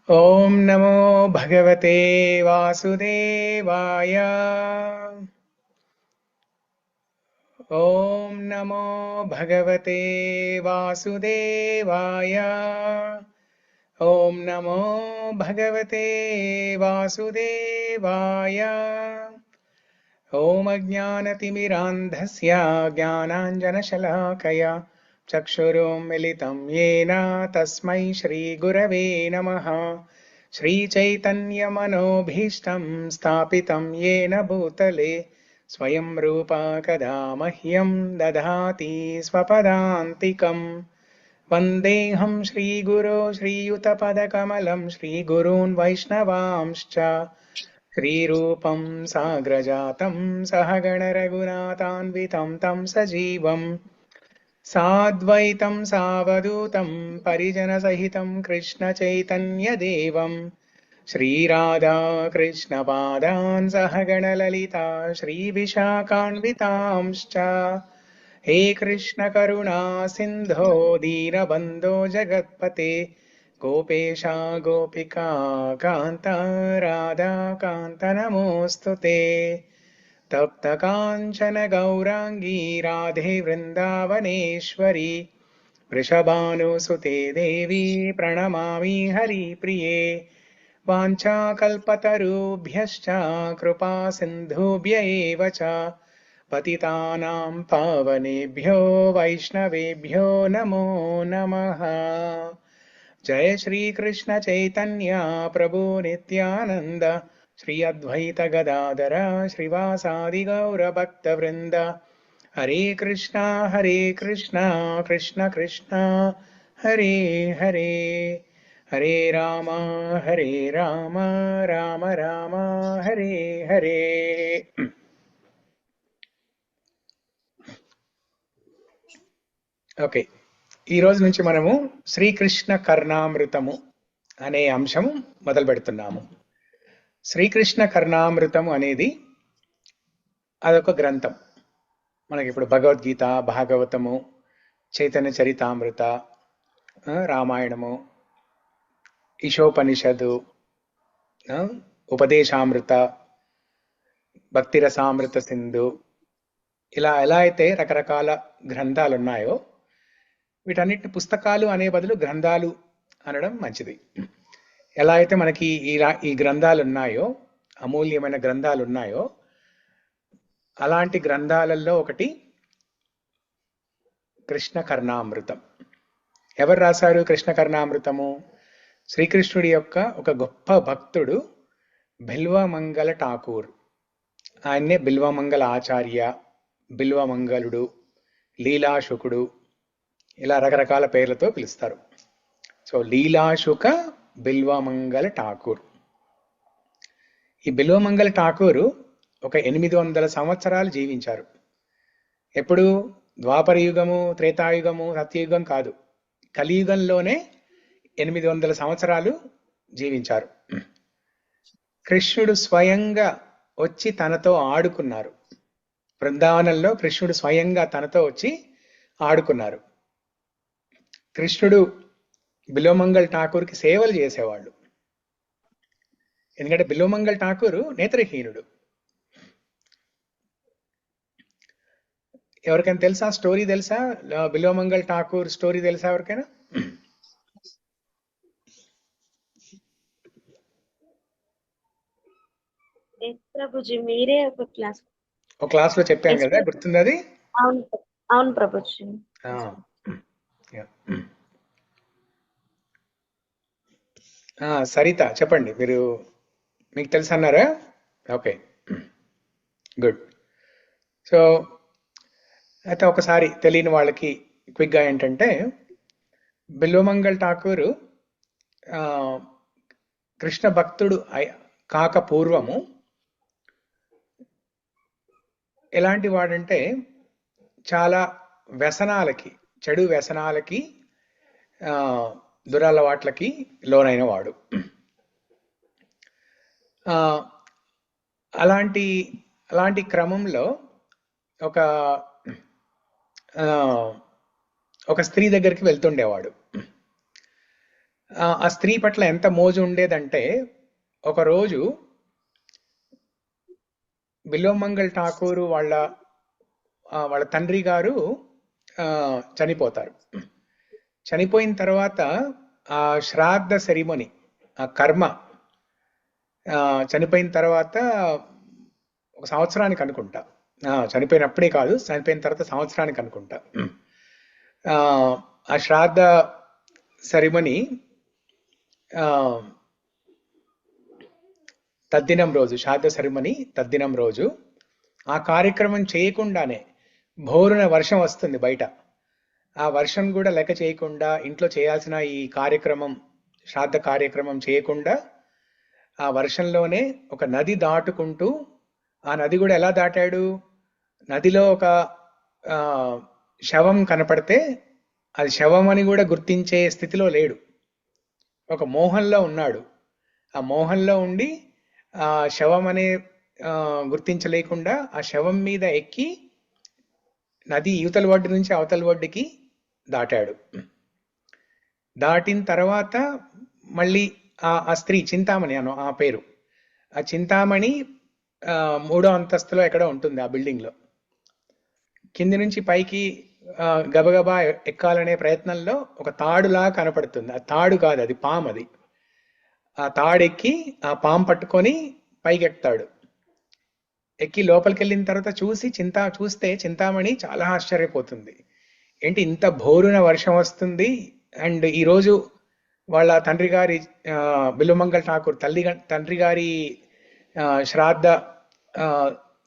ॐ नमो भगवते वासुदेवाय। ॐ नमो भगवते वासुदेवाय। ॐ नमो भगवते वासुदेवाय। ॐ अज्ञानतिमिरान्धस्य ज्ञानाञ्जनशलाकया चक्षुरुन्मिलितं येन तस्मै श्रीगुरवे नमः। श्रीचैतन्यमनोभीष्टं स्थापितं येन भूतले स्वयं रूपा कदा मह्यं ददाति स्वपदान्तिकम्। वन्देऽहं श्रीगुरो श्रीयुतपदकमलं श्रीगुरून् वैष्णवांश्च श्रीरूपं साग्रजातं सहगणरघुनाथान्वितं तं सजीवं साद्वैतं सावधूतं परिजनसहितं कृष्णचैतन्यदेवं श्रीराधा कृष्णपादान् सहगणललिता श्रीविशाखान्वितांश्च। हे कृष्ण करुणा सिन्धो दीनबन्धो जगत्पते गोपेशा गोपिका कान्त राधा कान्त नमोऽस्तु ते। तप्त काञ्चन गौराङ्गी राधे वृन्दावनेश्वरी वृषभानुसुते देवी प्रणमामि हरिप्रिये। वाञ्छाकल्पतरुभ्यश्च कृपा सिन्धुभ्य एव च पतितानां पावनेभ्यो वैष्णवेभ्यो नमो नमः। जय श्री कृष्ण चैतन्य प्रभु नित्यानंद श्री अद्वैत गदाधर श्रीवासादि गौर भक्त वृंद। हरे कृष्णा कृष्ण कृष्णा हरे हरे, हरे राम राम राम हरे हरे। ఓకే, ఈ రోజు నుంచి మనము శ్రీకృష్ణ కర్ణామృతము అనే అంశము మొదలు పెడుతున్నాము. శ్రీకృష్ణ కర్ణామృతము అనేది అదొక గ్రంథం. మనకి ఇప్పుడు భగవద్గీత, భాగవతము, చైతన్య చరితామృత, రామాయణము, ఈశోపనిషదు, ఉపదేశామృత, భక్తి రసామృత సింధు, ఇలా ఎలా అయితే రకరకాల గ్రంథాలు ఉన్నాయో వీటన్నిటిని పుస్తకాలు అనే బదులు గ్రంథాలు అనడం మంచిది. ఎలా అయితే మనకి ఈ గ్రంథాలు ఉన్నాయో, అమూల్యమైన గ్రంథాలు ఉన్నాయో, అలాంటి గ్రంథాలలో ఒకటి కృష్ణ కర్ణామృతం. ఎవరు రాశారు కృష్ణ కర్ణామృతము? శ్రీకృష్ణుడి యొక్క ఒక గొప్ప భక్తుడు బిల్వమంగళ ఠాకూర్. ఆయన్నే బిల్వమంగళ ఆచార్య, బిల్వమంగళుడు, లీలాశుకుడు, ఇలా రకరకాల పేర్లతో పిలుస్తారు. సో లీలాశుక బిల్వమంగళ ఠాకూర్. ఈ బిల్వమంగళ ఠాకూరు ఒక 800 సంవత్సరాలు జీవించారు. ఎప్పుడు? ద్వాపర యుగము, త్రేతాయుగము, సత్యయుగం కాదు, కలియుగంలోనే 800 సంవత్సరాలు జీవించారు. కృష్ణుడు స్వయంగా వచ్చి తనతో ఆడుకున్నారు. బృందావనంలో కృష్ణుడు స్వయంగా తనతో వచ్చి ఆడుకున్నారు. కృష్ణుడు బిల్వమంగళ ఠాకూర్కి సేవలు చేసేవాళ్ళు. ఎందుకంటే బిల్వమంగళ ఠాకూరు నేత్రహీనుడు. ఎవరికైనా తెలుసా స్టోరీ? తెలుసా బిల్వమంగళ ఠాకూర్ స్టోరీ? తెలుసా ఎవరికైనా? ప్రభుజీ మీరే ఒక క్లాస్ లో చెప్పాను కదా, గుర్తుంది అది? అవును అవును ప్రభుజీ. సరిత చెప్పండి, మీకు తెలుసు అన్నారా? Okay, good. సో అయితే ఒకసారి తెలియని వాళ్ళకి క్విక్గా ఏంటంటే, బిల్వమంగళ ఠాకూరు కృష్ణ భక్తుడు కాక పూర్వము ఎలాంటి వాడంటే, చాలా వ్యసనాలకి, చెడు వ్యసనాలకి, దురలవాట్లకి లోనైన వాడు. అలాంటి క్రమంలో ఒక స్త్రీ దగ్గరికి వెళ్తుండేవాడు. ఆ స్త్రీ పట్ల ఎంత మోజు ఉండేదంటే ఒకరోజు బిల్వమంగళ్ ఠాకూర్ వాళ్ళ తండ్రి గారు ఆ, చనిపోతారు. చనిపోయిన తర్వాత ఆ శ్రాద్ధ సెరిమనీ, ఆ కర్మ, ఆ, చనిపోయిన తర్వాత ఒక సంవత్సరానికి అనుకుంటా, చనిపోయినప్పుడే కాదు, చనిపోయిన తర్వాత సంవత్సరానికి అనుకుంటా. ఆ ఆ శ్రాద్ధ సెరిమనీ తద్దినం రోజు, శ్రాద్ధ సెరిమనీ తద్దినం రోజు ఆ కార్యక్రమం చేయకుండానే భోరున వర్షం వస్తుంది బయట. ఆ వర్షం కూడా లెక్క చేయకుండా ఇంట్లో చేయాల్సిన ఈ కార్యక్రమం, శ్రాద్ధ కార్యక్రమం చేయకుండా ఆ వర్షంలోనే ఒక నది దాటుకుంటూ, ఆ నది కూడా ఎలా దాటాడు, నదిలో ఒక ఆ, శవం కనపడితే అది శవం అని కూడా గుర్తించే స్థితిలో లేడు, ఒక మోహంలో ఉన్నాడు. ఆ మోహంలో ఉండి ఆ శవం అనే ఆ, గుర్తించలేకుండా ఆ శవం మీద ఎక్కి నది యువతల ఒడ్డు నుంచి అవతల ఒడ్డుకి దాటాడు. దాటిన తర్వాత మళ్ళీ ఆ స్త్రీ చింతామణి అను ఆ పేరు, ఆ చింతామణి ఆ, మూడో అంతస్తులో ఎక్కడో ఉంటుంది ఆ బిల్డింగ్ లో. కింది నుంచి పైకి గబగబా ఎక్కాలనే ప్రయత్నంలో ఒక తాడులా కనపడుతుంది. ఆ తాడు కాదు, అది పాము. అది ఆ తాడెక్కి ఆ పాము పట్టుకొని పైకి ఎక్కుతాడు. ఎక్కి లోపలికి వెళ్ళిన తర్వాత చూస్తే చింతామణి చాలా ఆశ్చర్యపోతుంది. ఏంటి ఇంత భోరున వర్షం వస్తుంది, అండ్ ఈరోజు వాళ్ళ తండ్రి గారి బిల్వమంగళ ఠాకూర్ తండ్రి గారి శ్రాద్ధ ఆ,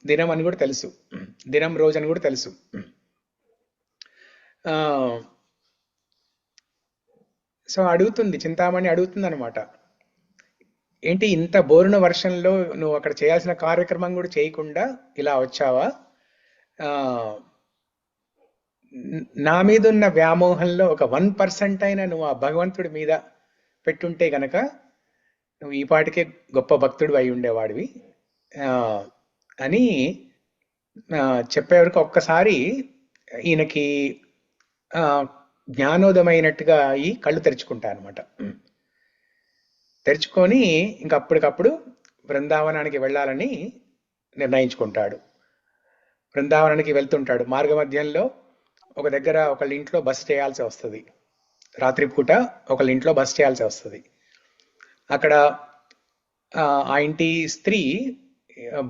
దినం అని కూడా తెలుసు, దినం రోజు అని కూడా తెలుసు. ఆ, సో అడుగుతుంది, చింతామణి అడుగుతుంది అనమాట, ఏంటి ఇంత బోరున వర్షంలో నువ్వు అక్కడ చేయాల్సిన కార్యక్రమం కూడా చేయకుండా ఇలా వచ్చావా? ఆ, నా మీద ఉన్న వ్యామోహంలో ఒక 1% అయినా నువ్వు ఆ భగవంతుడి మీద పెట్టుంటే గనక నువ్వు ఈ పాటికే గొప్ప భక్తుడు అయి ఉండేవాడివి ఆ, అని చెప్పే వరకు ఒక్కసారి ఈయనకి ఆ, జ్ఞానోదమైనట్టుగా అయి కళ్ళు తెరుచుకుంటా అనమాట. తెరుచుకొని ఇంక అప్పటికప్పుడు బృందావనానికి వెళ్ళాలని నిర్ణయించుకుంటాడు. బృందావనానికి వెళ్తుంటాడు. మార్గ మధ్యంలో ఒక దగ్గర ఒకళ్ళ ఇంట్లో బస చేయాల్సి వస్తుంది. రాత్రిపూట ఒకళ్ళ ఇంట్లో బస చేయాల్సి వస్తుంది. అక్కడ ఆ ఇంటి స్త్రీ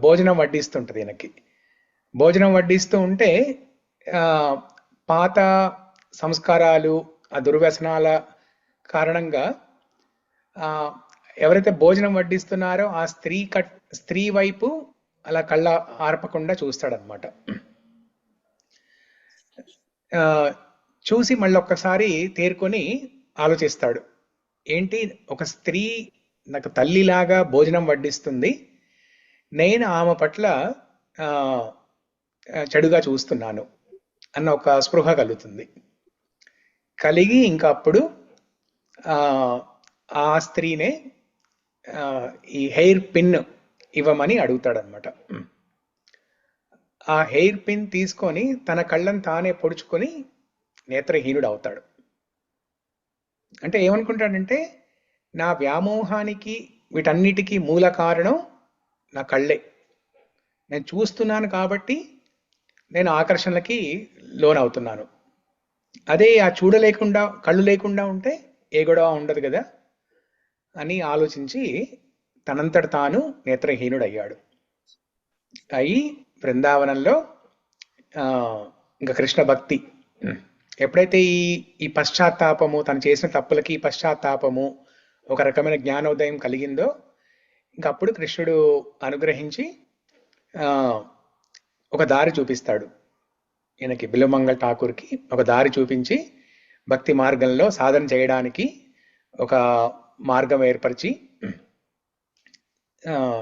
భోజనం వడ్డిస్తుంటది ఈయనకి. భోజనం వడ్డిస్తూ ఉంటే ఆ, పాత సంస్కారాలు, ఆ దుర్వ్యసనాల కారణంగా ఆ, ఎవరైతే భోజనం వడ్డిస్తున్నారో ఆ స్త్రీ వైపు అలా కళ్ళ ఆర్పకుండా చూస్తాడనమాట. ఆ, చూసి మళ్ళీ ఒక్కసారి తేరుకొని ఆలోచిస్తాడు, ఏంటి ఒక స్త్రీ నాకు తల్లిలాగా భోజనం వడ్డిస్తుంది, నేను ఆమె పట్ల ఆ, చెడుగా చూస్తున్నాను అన్న ఒక స్పృహ కలుగుతుంది. కలిగి ఇంకా అప్పుడు ఆ ఆ స్త్రీనే ఆ, ఈ హెయిర్ పిన్ ఇవ్వమని అడుగుతాడనమాట. ఆ హెయిర్ పిన్ తీసుకొని తన కళ్ళని తానే పొడుచుకొని నేత్రహీనుడు అవుతాడు. అంటే ఏమనుకుంటాడంటే, నా వ్యామోహానికి వీటన్నిటికీ మూల కారణం నా కళ్ళే, నేను చూస్తున్నాను కాబట్టి నేను ఆకర్షణలకి లోనవుతున్నాను. అదే ఆ చూడలేకుండా కళ్ళు లేకుండా ఉంటే ఏ గొడవ ఉండదు కదా అని ఆలోచించి తనంతట తాను నేత్రహీనుడయ్యాడు. అయి బృందావనంలో ఆ, ఇంకా కృష్ణ భక్తి, ఎప్పుడైతే ఈ ఈ పశ్చాత్తాపము, తను చేసిన తప్పులకి పశ్చాత్తాపము, ఒక రకమైన జ్ఞానోదయం కలిగిందో, ఇంకా అప్పుడు కృష్ణుడు అనుగ్రహించి ఆ, ఒక దారి చూపిస్తాడు ఈయనకి, బిల్వమంగళ ఠాకూర్కి ఒక దారి చూపించి భక్తి మార్గంలో సాధన చేయడానికి ఒక మార్గం ఏర్పరిచి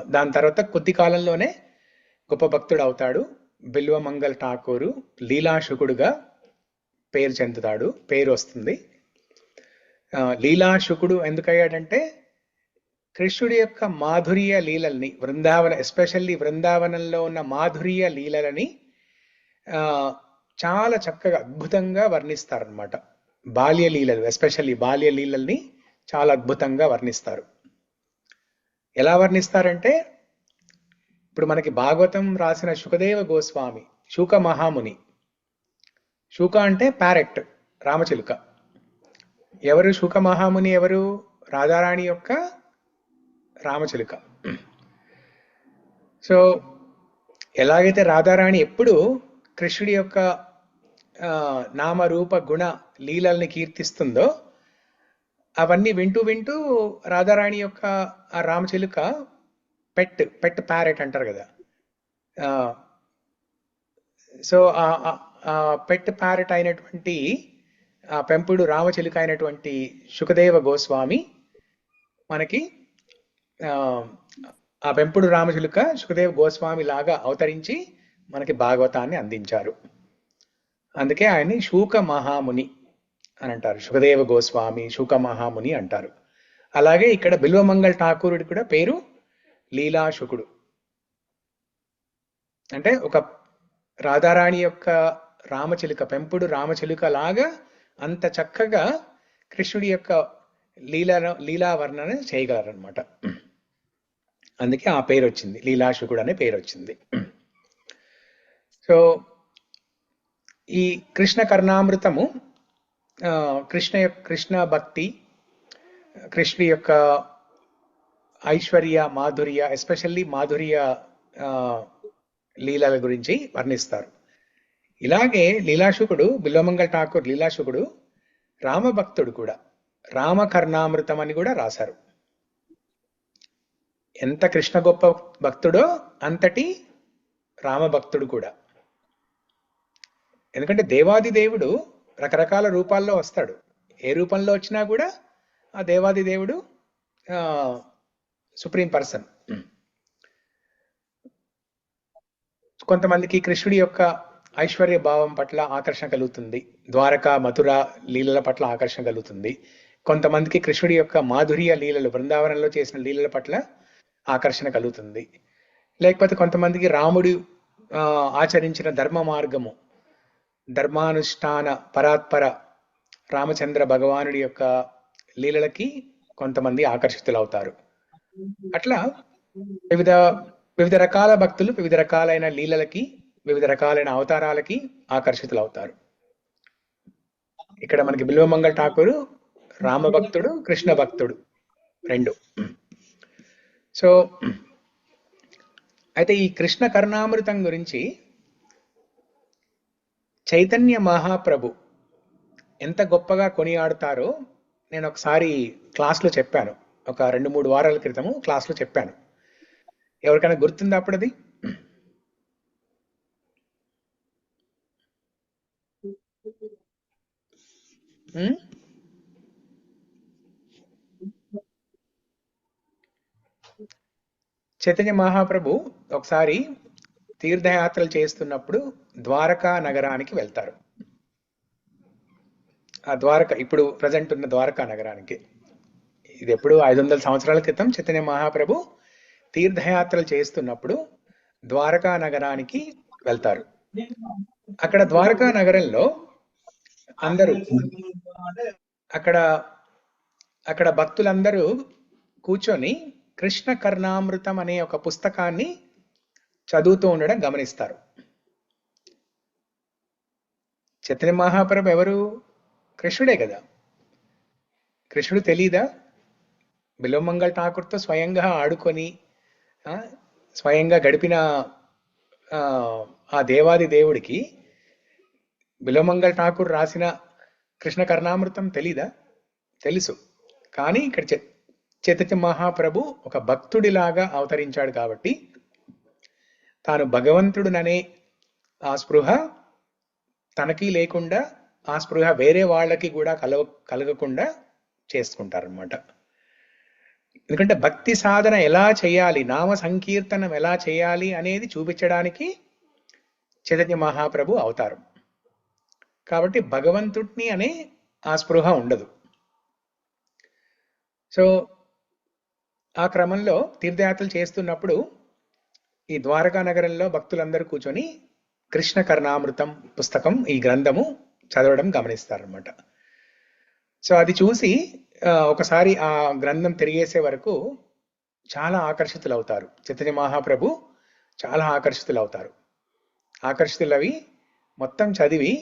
దాని తర్వాత కొద్ది కాలంలోనే గొప్ప భక్తుడు అవుతాడు. బిల్వమంగళ ఠాకూరు లీలాశుకుడుగా పేరు చెందుతాడు, పేరు వస్తుంది. లీలాశుకుడు ఎందుకయ్యాడంటే కృష్ణుడి యొక్క మాధుర్య లీలల్ని, ఎస్పెషల్లీ బృందావనంలో ఉన్న మాధుర్య లీలలని ఆ, చాలా చక్కగా అద్భుతంగా వర్ణిస్తారనమాట. బాల్య లీలలు, ఎస్పెషల్లీ బాల్య లీలల్ని చాలా అద్భుతంగా వర్ణిస్తారు. ఎలా వర్ణిస్తారంటే, ఇప్పుడు మనకి భాగవతం రాసిన శుకదేవ గోస్వామి, శూక మహాముని. శూక అంటే ప్యారెట్, రామచిలుక. ఎవరు శూక మహాముని? ఎవరు? రాధారాణి యొక్క రామచిలుక. సో ఎలాగైతే రాధారాణి ఎప్పుడు కృష్ణుడి యొక్క నామరూప గుణ లీలల్ని కీర్తిస్తుందో, అవన్నీ వింటూ వింటూ రాధారాణి యొక్క ఆ రామచిలుక పెట్ ప్యారెట్ అంటారు కదా. సో ఆ పెట్ ప్యారెట్ అయినటువంటి ఆ పెంపుడు రామచిలుక అయినటువంటి శుకదేవ గోస్వామి మనకి ఆ పెంపుడు రామచిలుక శుకదేవ గోస్వామి లాగా అవతరించి మనకి భాగవతాన్ని అందించారు. అందుకే ఆయన్ని శూక మహాముని అని అంటారు. శుకదేవ గోస్వామి, శూక మహాముని అంటారు. అలాగే ఇక్కడ బిల్వమంగళ ఠాకూరుడి కూడా పేరు లీలాశుకుడు. అంటే ఒక రాధారాణి యొక్క రామచిలుక, పెంపుడు రామచిలుక లాగా అంత చక్కగా కృష్ణుడి యొక్క లీలా వర్ణన చేయగలరనమాట. అందుకే ఆ పేరు వచ్చింది, లీలాశుకుడు అనే పేరు వచ్చింది. సో ఈ కృష్ణ కర్ణామృతము కృష్ణ భక్తి, కృష్ణుడి యొక్క ఐశ్వర్య, మాధుర్య, ఎస్పెషల్లీ మాధుర్య లీలల గురించి వర్ణిస్తారు. ఇలాగే లీలాశుకుడు, బిల్వమంగళ ఠాకూర్ లీలాశుకుడు రామభక్తుడు కూడా. రామకర్ణామృతం అని కూడా రాశారు. ఎంత కృష్ణ గొప్ప భక్తుడో అంతటి రామభక్తుడు కూడా. ఎందుకంటే దేవాది దేవుడు రకరకాల రూపాల్లో వస్తాడు. ఏ రూపంలో వచ్చినా కూడా ఆ దేవాది దేవుడు సుప్రీం పర్సన్. కొంతమందికి కృష్ణుడి యొక్క ఐశ్వర్య భావం పట్ల ఆకర్షణ కలుగుతుంది, ద్వారకా మథుర లీలల పట్ల ఆకర్షణ కలుగుతుంది. కొంతమందికి కృష్ణుడి యొక్క మాధుర్య లీలలు, బృందావనంలో చేసిన లీలల పట్ల ఆకర్షణ కలుగుతుంది. లేకపోతే కొంతమందికి రాముడు ఆచరించిన ధర్మ మార్గము, ధర్మానుష్ఠాన పరాత్పర రామచంద్ర భగవానుడి యొక్క లీలలకి కొంతమంది ఆకర్షితులవుతారు. అట్లా వివిధ రకాల భక్తులు వివిధ రకాలైన లీలలకి, వివిధ రకాలైన అవతారాలకి ఆకర్షితులవుతారు. ఇక్కడ మనకి బిల్వమంగళ ఠాకూరు రామభక్తుడు, కృష్ణ భక్తుడు రెండు. సో అయితే ఈ కృష్ణ కర్ణామృతం గురించి చైతన్య మహాప్రభు ఎంత గొప్పగా కొనియాడుతారో నేను ఒకసారి క్లాస్లో చెప్పాను. ఒక 2-3 వారాల క్రితము క్లాస్లో చెప్పాను. ఎవరికైనా గుర్తుందా అప్పుడది? చైతన్య మహాప్రభు ఒకసారి తీర్థయాత్రలు చేస్తున్నప్పుడు ద్వారకా నగరానికి వెళ్తారు. ఆ ద్వారక, ఇప్పుడు ప్రజెంట్ ఉన్న ద్వారకా నగరానికి. ఇది ఎప్పుడు 500 సంవత్సరాల క్రితం చైతన్య మహాప్రభు తీర్థయాత్రలు చేస్తున్నప్పుడు ద్వారకా నగరానికి వెళ్తారు. అక్కడ ద్వారకా నగరంలో అందరూ, అక్కడ భక్తులందరూ కూర్చొని కృష్ణ కర్ణామృతం అనే ఒక పుస్తకాన్ని చదువుతూ ఉండడం గమనిస్తారు. చైతన్య మహాప్రభు ఎవరు? కృష్ణుడే కదా. కృష్ణుడు తెలీదా? బిల్వమంగళ ఠాకూర్తో స్వయంగా ఆడుకొని స్వయంగా గడిపిన ఆ దేవాది దేవుడికి బిల్వమంగళ ఠాకూర్ రాసిన కృష్ణ కర్ణామృతం తెలీదా? తెలుసు. కానీ ఇక్కడ చైతన్య మహాప్రభు ఒక భక్తుడిలాగా అవతరించాడు కాబట్టి తాను భగవంతుడుననే ఆ స్పృహ తనకి లేకుండా, ఆ స్పృహ వేరే వాళ్ళకి కూడా కలగకుండా చేసుకుంటారనమాట. ఎందుకంటే భక్తి సాధన ఎలా చేయాలి, నామ సంకీర్తనం ఎలా చేయాలి అనేది చూపించడానికి చైతన్య మహాప్రభు అవతారం. కాబట్టి భగవంతుడిని అనే ఆ స్పృహ ఉండదు. సో ఆ క్రమంలో తీర్థయాత్రలు చేస్తున్నప్పుడు ఈ ద్వారకా నగరంలో భక్తులందరూ కూర్చొని కృష్ణ కర్ణామృతం పుస్తకం, ఈ గ్రంథము చదవడం గమనిస్తారనమాట. సో అది చూసి ఒకసారి ఆ గ్రంథం తిరిగేసే వరకు చాలా ఆకర్షితులవుతారు. చైతన్య మహాప్రభు చాలా ఆకర్షితులవుతారు. ఆకర్షితులవి మొత్తం చదివి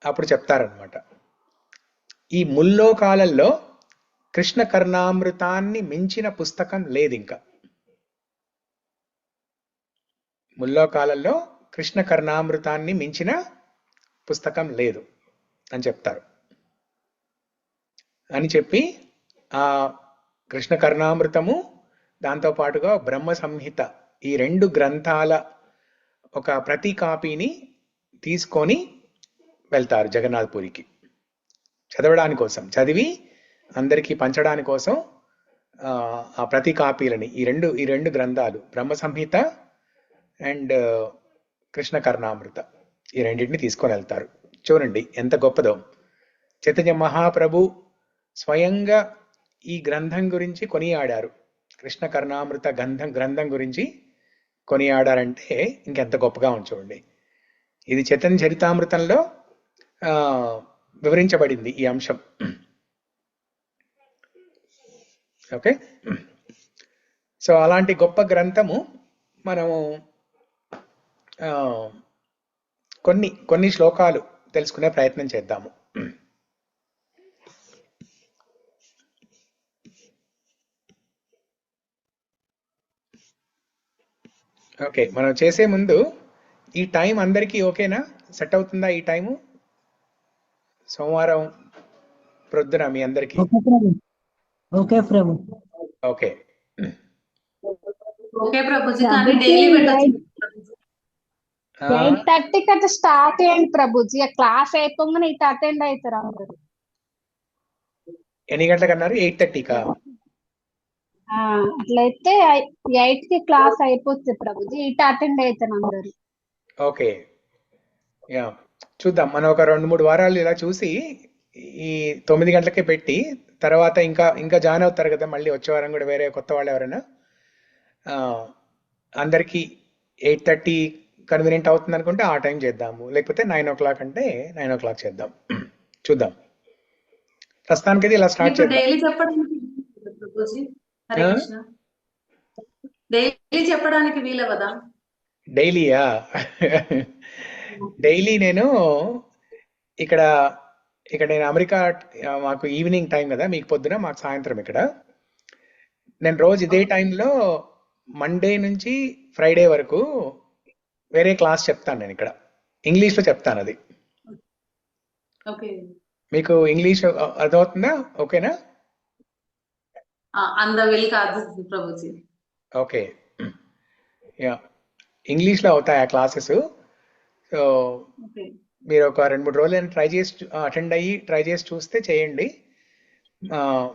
అప్పుడు చెప్తారనమాట. ఈ ముల్లోకాలలో కృష్ణ కర్ణామృతాన్ని మించిన పుస్తకం లేదు ఇంకా. ముల్లోకాలలో కృష్ణ కర్ణామృతాన్ని మించిన పుస్తకం లేదు అని చెప్తారు. అని చెప్పి ఆ కృష్ణ కర్ణామృతము దాంతో పాటుగా బ్రహ్మ సంహిత ఈ 2 గ్రంథాల ఒక ప్రతి కాపీని తీసుకొని వెళ్తారు జగన్నాథ్పురికి చదవడానికి కోసం, చదివి అందరికీ పంచడానికి కోసం. ఆ ప్రతి కాపీలని ఈ రెండు గ్రంథాలు బ్రహ్మ సంహిత అండ్ కృష్ణ కర్ణామృత ఈ రెండింటిని తీసుకొని వెళ్తారు. చూడండి ఎంత గొప్పదో. చైతన్య మహాప్రభు స్వయంగా ఈ గ్రంథం గురించి కొనియాడారు. కృష్ణ కర్ణామృత గ్రంథం గురించి కొనియాడారంటే ఇంకెంత గొప్పగా ఉంది చూడండి. ఇది చైతన్య చరితామృతంలో వివరించబడింది ఈ అంశం. ఓకే, సో అలాంటి గొప్ప గ్రంథము మనము కొన్ని శ్లోకాలు తెలుసుకునే ప్రయత్నం చేద్దాము. ఓకే, మనం చేసే ముందు ఈ టైం అందరికీ ఓకేనా? సెట్ అవుతుందా ఈ టైము? సోమవారం ప్రొద్దున మీ అందరికీ ఓకే ప్రభు. ఓకే ఓకే ప్రభుజీ, కానీ డైలీ పెట్టొచ్చు. 8:30కి అట్లా స్టార్ట్ అయ్యండి ప్రభుజీ. ఆ క్లాస్ అయిపోగానే ఇటు అటెండ్ అవుతారు అందరు. ఎన్ని గంటలకు అన్నారు? 8:30కా? అట్లయితే 8కి క్లాస్ అయిపోతుంది ప్రభుజీ, ఇటు అటెండ్ అవుతారు అందరు. ఓకే, యా చూద్దాం. మనం ఒక 2-3 వారాలు ఇలా చూసి ఈ 9 గంటలకే పెట్టి తర్వాత ఇంకా జాయిన్ అవుతారు కదా మళ్ళీ వచ్చే వారం కూడా వేరే కొత్త వాళ్ళు ఎవరైనా. అందరికీ 8:30 కన్వీనియంట్ అవుతుంది అనుకుంటే ఆ టైం చేద్దాము, లేకపోతే 9 o'clock అంటే 9 o'clock చేద్దాం. చూద్దాం. ప్రస్తుతానికి ఇలా స్టార్ట్ చేద్దాం. డైలీ చెప్పడానికి ప్రభుజీ, హరే కృష్ణ, డైలీ చెప్పడానికి వీలవదా? డైలీయా? డైలీ నేను ఇక్కడ నేను అమెరికా, మాకు ఈవినింగ్ టైం కదా, మీకు పొద్దున మాకు సాయంత్రం. ఇక్కడ నేను రోజు ఇదే టైంలో మండే నుంచి ఫ్రైడే వరకు వేరే క్లాస్ చెప్తాను. నేను ఇక్కడ ఇంగ్లీష్లో చెప్తాను. అది మీకు ఇంగ్లీష్ అర్థమవుతుందా? ఓకేనా? అందవిల్ కాదు ప్రభుజీ. ఓకే, యా ఇంగ్లీష్లో అవుతాయి ఆ క్లాసెస్. సో మీరు ఒక 2-3 రోజులు ట్రై చేసి చూస్తే చేయండి.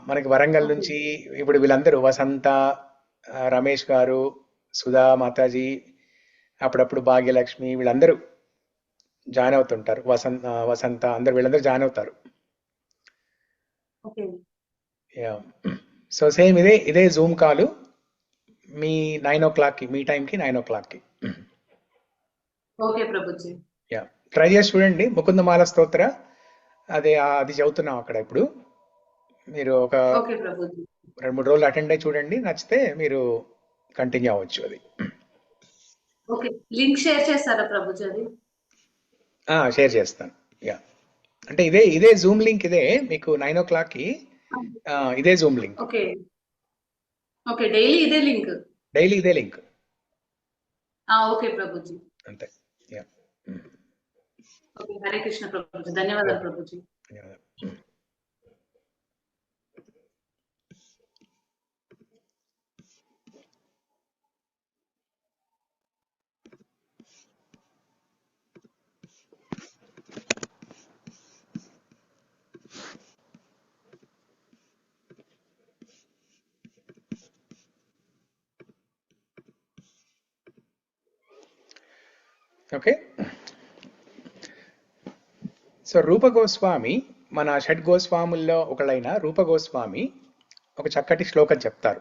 మనకి వరంగల్ నుంచి ఇప్పుడు వీళ్ళందరూ వసంత, రమేష్ గారు, సుధా మాతాజీ, అప్పుడప్పుడు భాగ్యలక్ష్మి, వీళ్ళందరూ జాయిన్ అవుతుంటారు. వసంత అందరు వీళ్ళందరూ జాయిన్ అవుతారు. సో సేమ్ ఇదే జూమ్ కాల్ మీ 9 o'clockకి, మీ టైంకి 9 o'clockకి. ఓకే ప్రభుజీ. యా ట్రై చేసి చూడండి. ముకుందమాల స్తోత్ర అది చదువుతున్నాం అక్కడ. ఇప్పుడు మీరు ఒక 2-3 రోజులు అటెండ్ అయ్యి చూడండి, నచ్చితే మీరు కంటిన్యూ అవ్వచ్చు. అది ఓకే, లింక్ షేర్ చేస్తారా ప్రభుజీ? అది షేర్ చేస్తాను. యా అంటే ఇదే జూమ్ లింక్, ఇదే మీకు 9 o'clockకి ఇదే Zoom link. Okay okay, daily ఇదే లింక్. ఓకే ప్రభుజీ, అంతే. యా ఓకే, హరే కృష్ణ ప్రభుజీ, ధన్యవాదాలు ప్రభుజీ. ధన్యవాదాలు. ఓకే, సో రూప గోస్వామి, మన షడ్ గోస్వాముల్లో ఒకళ్ళైన రూప గోస్వామి ఒక చక్కటి శ్లోకం చెప్తారు.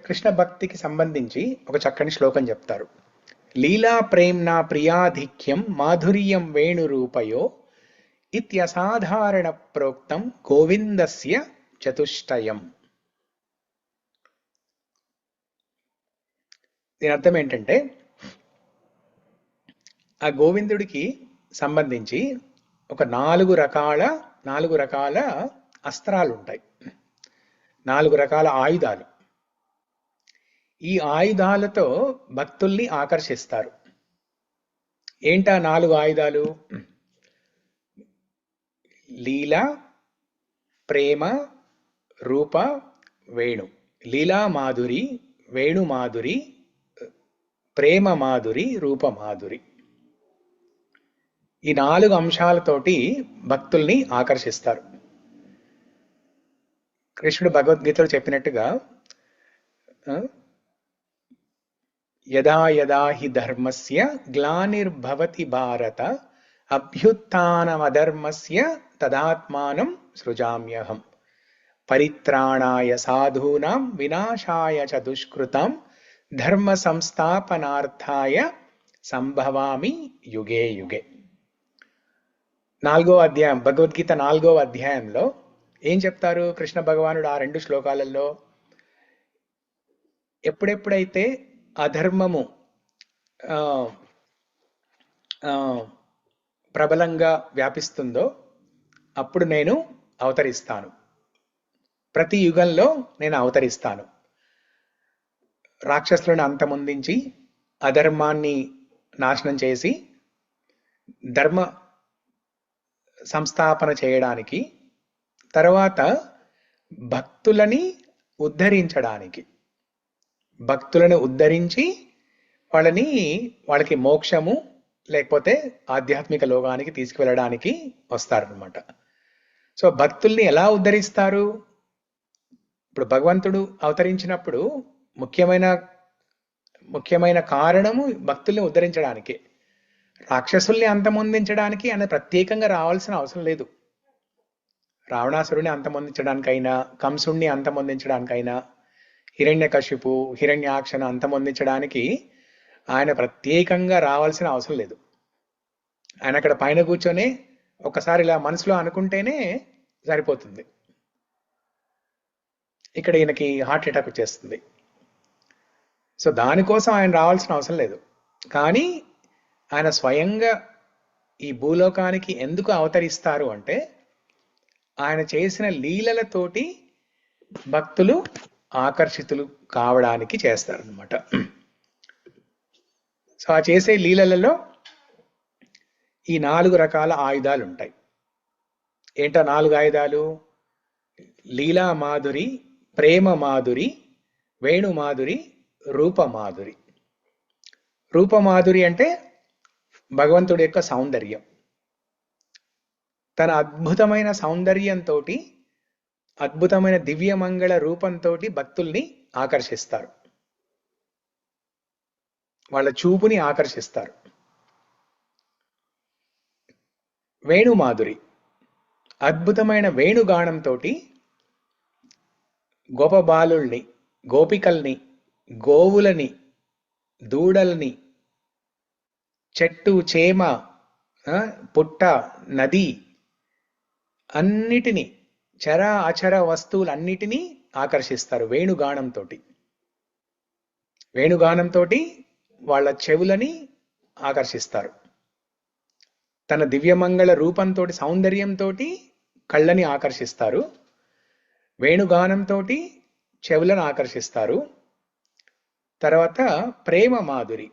కృష్ణ భక్తికి సంబంధించి ఒక చక్కని శ్లోకం చెప్తారు. లీలా ప్రేమ్నా ప్రియాధిక్యం మాధుర్యం వేణురూపయో ఇత్యసాధారణ ప్రోక్తం గోవిందస్య చతుష్టయం. దీని అర్థం ఏంటంటే ఆ గోవిందుడికి సంబంధించి ఒక నాలుగు రకాల అస్త్రాలు ఉంటాయి, 4 రకాల ఆయుధాలు. ఈ ఆయుధాలతో భక్తుల్ని ఆకర్షిస్తారు. ఏంటా 4 ఆయుధాలు? లీల, ప్రేమ, రూప, వేణు. లీలా మాధురి, వేణు మాధురి, ప్రేమ మాధురి, రూప మాధురి. ఈ 4 అంశాలతోటి భక్తుల్ని ఆకర్షిస్తారు. కృష్ణుడు భగవద్గీతలో చెప్పినట్టుగా యదా యదా హి ధర్మస్య గ్లానిర్భవతి భారత అభ్యుత్థానమధర్మస్య తదాత్మానం సృజామ్యహం పరిత్రాణాయ సాధూనాం వినాశాయ చ దుష్కృతాం ధర్మ సంస్థాపనార్థాయ సంభవామి యుగే యుగే. 4వ అధ్యాయం భగవద్గీత 4వ అధ్యాయంలో ఏం చెప్తారు కృష్ణ భగవానుడు ఆ 2 శ్లోకాలలో? ఎప్పుడెప్పుడైతే అధర్మము ప్రబలంగా వ్యాపిస్తుందో అప్పుడు నేను అవతరిస్తాను, ప్రతి యుగంలో నేను అవతరిస్తాను. రాక్షసులను అంతమొందించి అధర్మాన్ని నాశనం చేసి ధర్మ సంస్థాపన చేయడానికి, తర్వాత భక్తులని ఉద్ధరించడానికి, భక్తులను ఉద్ధరించి వాళ్ళకి మోక్షము లేకపోతే ఆధ్యాత్మిక లోకానికి తీసుకువెళ్ళడానికి వస్తారనమాట. సో భక్తుల్ని ఎలా ఉద్ధరిస్తారు? ఇప్పుడు భగవంతుడు అవతరించినప్పుడు ముఖ్యమైన కారణము భక్తుల్ని ఉద్ధరించడానికి. రాక్షసుల్ని అంతమొందించడానికి ఆయన ప్రత్యేకంగా రావాల్సిన అవసరం లేదు. రావణాసురుని అంతమొందించడానికైనా, కంసుణ్ణి అంతమొందించడానికైనా, హిరణ్యకశిపు హిరణ్యాక్షను అంతమొందించడానికి ఆయన ప్రత్యేకంగా రావాల్సిన అవసరం లేదు. ఆయన అక్కడ పైన కూర్చొని ఒకసారి ఇలా మనసులో అనుకుంటేనే సరిపోతుంది. ఇక్కడ ఈయనకి హార్ట్ అటాక్ వచ్చేస్తుంది. సో దానికోసం ఆయన రావాల్సిన అవసరం లేదు. కానీ ఆయన స్వయంగా ఈ భూలోకానికి ఎందుకు అవతరిస్తారు అంటే ఆయన చేసిన లీలలతోటి భక్తులు ఆకర్షితులు కావడానికి చేస్తారనమాట. సో ఆ చేసే లీలలలో ఈ 4 రకాల ఆయుధాలు ఉంటాయి. ఏంటో 4 ఆయుధాలు? లీలా మాధురి, ప్రేమ మాధురి, వేణు మాధురి, రూప మాధురి. రూప మాధురి అంటే భగవంతుడి యొక్క సౌందర్యం. తన అద్భుతమైన సౌందర్యంతో, అద్భుతమైన దివ్యమంగళ రూపంతో భక్తుల్ని ఆకర్షిస్తారు, వాళ్ళ చూపుని ఆకర్షిస్తారు. వేణుమాధురి అద్భుతమైన వేణుగానంతో గోపబాలుల్ని, గోపికల్ని, గోవులని, దూడల్ని, చెట్టు చేమ, పుట్ట, నది అన్నిటినీ, చర అచర వస్తువులన్నిటినీ ఆకర్షిస్తారు వేణుగానంతో. వేణుగానంతో వాళ్ళ చెవులని ఆకర్షిస్తారు. తన దివ్యమంగళ రూపంతో, సౌందర్యంతో కళ్ళని ఆకర్షిస్తారు. వేణుగానంతో చెవులను ఆకర్షిస్తారు. తర్వాత ప్రేమ మాధురి.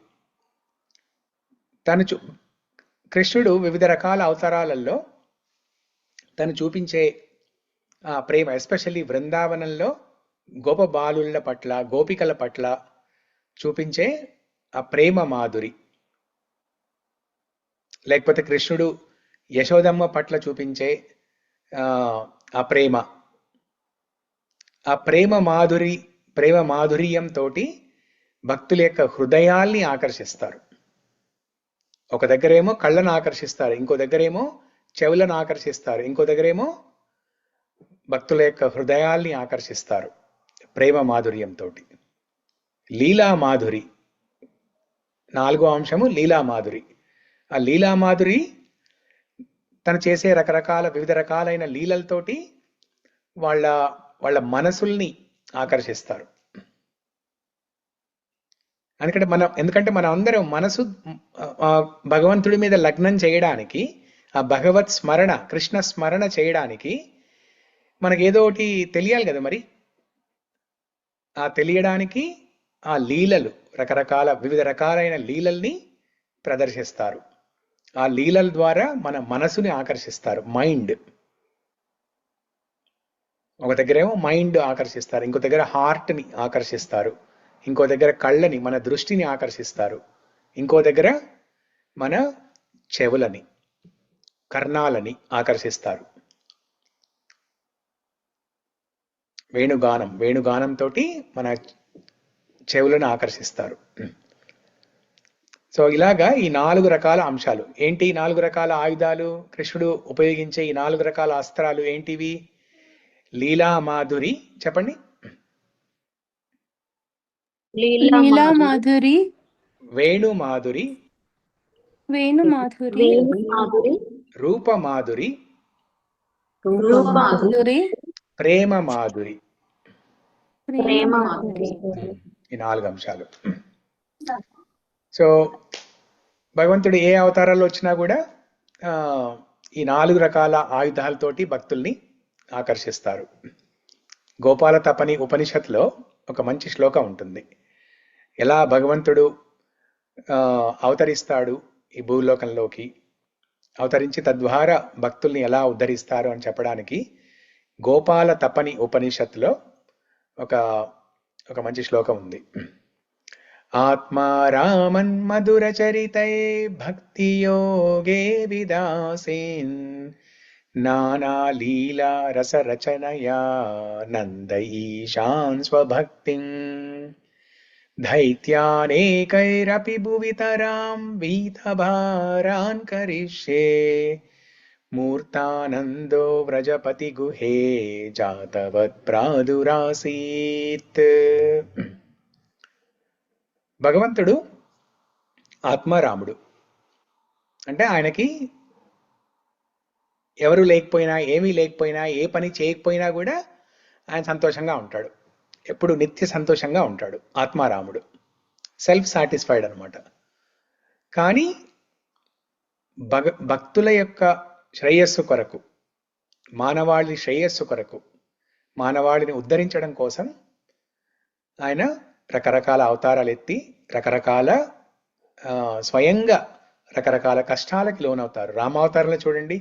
కృష్ణుడు వివిధ రకాల అవతారాలలో తను చూపించే ఆ ప్రేమ, ఎస్పెషల్లీ బృందావనంలో గోప బాలుళ్ళ పట్ల, గోపికల పట్ల చూపించే ఆ ప్రేమ మాధురి, లేకపోతే కృష్ణుడు యశోదమ్మ పట్ల చూపించే ఆ ప్రేమ, ఆ ప్రేమ మాధుర్యంతో భక్తుల యొక్క హృదయాల్ని ఆకర్షిస్తారు. ఒక దగ్గరేమో కళ్ళను ఆకర్షిస్తారు, ఇంకో దగ్గరేమో చెవులను ఆకర్షిస్తారు, ఇంకో దగ్గరేమో భక్తుల యొక్క హృదయాల్ని ఆకర్షిస్తారు ప్రేమ మాధుర్యంతో. లీలా మాధురి నాలుగో అంశము లీలామాధురి. ఆ లీలామాధురి తను చేసే వివిధ రకాలైన లీలలతోటి వాళ్ళ వాళ్ళ మనసుల్ని ఆకర్షిస్తారు. ఎందుకంటే మనం అందరం మనసు భగవంతుడి మీద లగ్నం చేయడానికి, ఆ భగవత్ స్మరణ, కృష్ణ స్మరణ చేయడానికి మనకి ఏదో ఒకటి తెలియాలి కదా. మరి ఆ తెలియడానికి ఆ లీలలు, వివిధ రకాలైన లీలల్ని ప్రదర్శిస్తారు. ఆ లీలల ద్వారా మన మనసుని ఆకర్షిస్తారు. మైండ్ ఒక దగ్గరేమో మైండ్ ఆకర్షిస్తారు, ఇంకో దగ్గర హార్ట్ని ఆకర్షిస్తారు, ఇంకో దగ్గర కళ్ళని, మన దృష్టిని ఆకర్షిస్తారు, ఇంకో దగ్గర మన చెవులని, కర్ణాలని ఆకర్షిస్తారు. వేణుగానంతో మన చెవులను ఆకర్షిస్తారు. సో ఇలాగా ఈ 4 రకాల అంశాలు ఏంటి? 4 రకాల ఆయుధాలు, కృష్ణుడు ఉపయోగించే ఈ 4 రకాల అస్త్రాలు ఏంటివి? లీలామాధురి, చెప్పండి. లీలామాధురి, వేణుమాధురి, వేణుమాధురి, రూపమాధురి, రూపమాధురి, ప్రేమమాధురి. ప్రేమమాధురి. ఈ 4 అంశాలు. సో భగవంతుడు ఏ అవతారాల్లో వచ్చినా కూడా ఈ 4 రకాల ఆయుధాలతోటి భక్తుల్ని ఆకర్షిస్తారు. గోపాల తపని ఉపనిషత్తులో ఒక మంచి శ్లోకం ఉంటుంది. ఎలా భగవంతుడు అవతరిస్తాడు ఈ భూలోకంలోకి, అవతరించి తద్వారా భక్తుల్ని ఎలా ఉద్ధరిస్తారు అని చెప్పడానికి గోపాల తపని ఉపనిషత్తులో ఒక మంచి శ్లోకం ఉంది. ఆత్మా రామన్ మధుర చరితై భక్తి యోగే విదాసేన్ నానా లీలా రస రచనయా నందయీశాన్ స్వభక్తిం దైత్యానేకైరపి భువితరాం వీతభారాన్ కరిష్యే మూర్తానందో వ్రజపతి గుహే జాతవత్ ప్రాదురాసీత్. భగవంతుడు ఆత్మారాముడు. అంటే ఆయనకి ఎవరు లేకపోయినా, ఏమీ లేకపోయినా, ఏ పని చేయకపోయినా కూడా ఆయన సంతోషంగా ఉంటాడు. ఎప్పుడు నిత్య సంతోషంగా ఉంటాడు ఆత్మారాముడు. సెల్ఫ్ సాటిస్ఫైడ్ అనమాట. కానీ భక్తుల యొక్క శ్రేయస్సు కొరకు, మానవాళి శ్రేయస్సు కొరకు, మానవాళిని ఉద్ధరించడం కోసం ఆయన రకరకాల అవతారాలు ఎత్తి స్వయంగా రకరకాల కష్టాలకి లోనవుతారు. రామావతారంలో చూడండి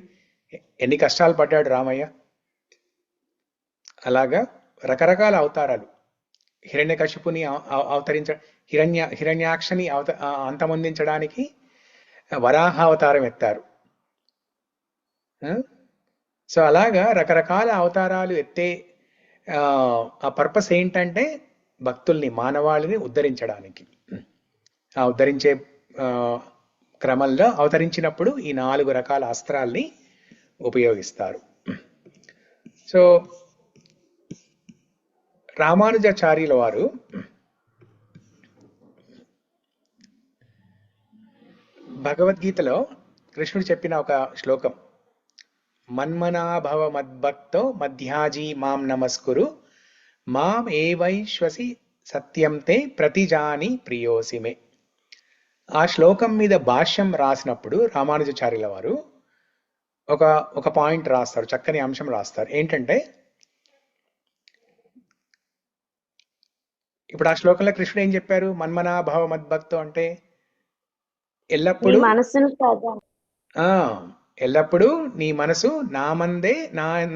ఎన్ని కష్టాలు పడ్డాడు రామయ్య. అలాగా రకరకాల అవతారాలు. హిరణ్యకశిపుని హిరణ్యాక్షని అంతమొందించడానికి వరాహ అవతారం ఎత్తారు. సో అలాగా రకరకాల అవతారాలు ఎత్తే ఆ పర్పస్ ఏంటంటే భక్తుల్ని, మానవాళిని ఉద్ధరించడానికి. ఆ ఉద్ధరించే క్రమంలో అవతరించినప్పుడు ఈ 4 రకాల అస్త్రాల్ని ఉపయోగిస్తారు. సో రామానుజాచార్యుల వారు భగవద్గీతలో కృష్ణుడు చెప్పిన ఒక శ్లోకం, మన్మనాభవ మద్భక్తో మధ్యాజీ మాం నమస్కురు మాం ఏవైశ్వసి సత్యం తే ప్రతిజాని ప్రియోసిమే. ఆ శ్లోకం మీద భాష్యం రాసినప్పుడు రామానుజాచార్యుల వారు ఒక పాయింట్ రాస్తారు, చక్కని అంశం రాస్తారు. ఏంటంటే ఇప్పుడు ఆ శ్లోకంలో కృష్ణుడు ఏం చెప్పారు? మన్మనాభవ మద్భక్తో అంటే ఎల్లప్పుడూ నీ మనసు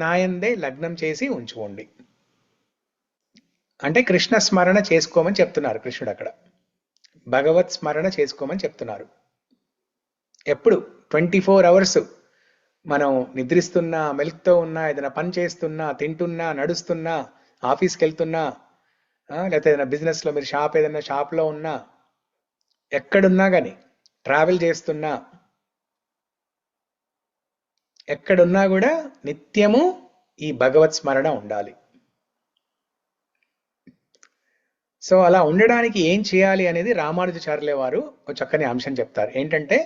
నాయందే లగ్నం చేసి ఉంచుకోండి. అంటే కృష్ణ స్మరణ చేసుకోమని చెప్తున్నారు కృష్ణుడు అక్కడ. భగవత్ స్మరణ చేసుకోమని చెప్తున్నారు. ఎప్పుడు 24 hours మనం నిద్రిస్తున్నా, మెలుకుతో ఉన్నా, ఏదైనా పని చేస్తున్నా, తింటున్నా, నడుస్తున్నా, ఆఫీస్కి వెళ్తున్నా, లేకపోతే ఏదైనా బిజినెస్లో మీరు ఏదైనా షాప్లో ఉన్నా, ఎక్కడున్నా కానీ, ట్రావెల్ చేస్తున్నా, ఎక్కడున్నా కూడా నిత్యము ఈ భగవత్ స్మరణ ఉండాలి. సో అలా ఉండడానికి ఏం చేయాలి అనేది రామానుజాచార్యుల వారు ఒక చక్కని అంశం చెప్తారు. ఏంటంటే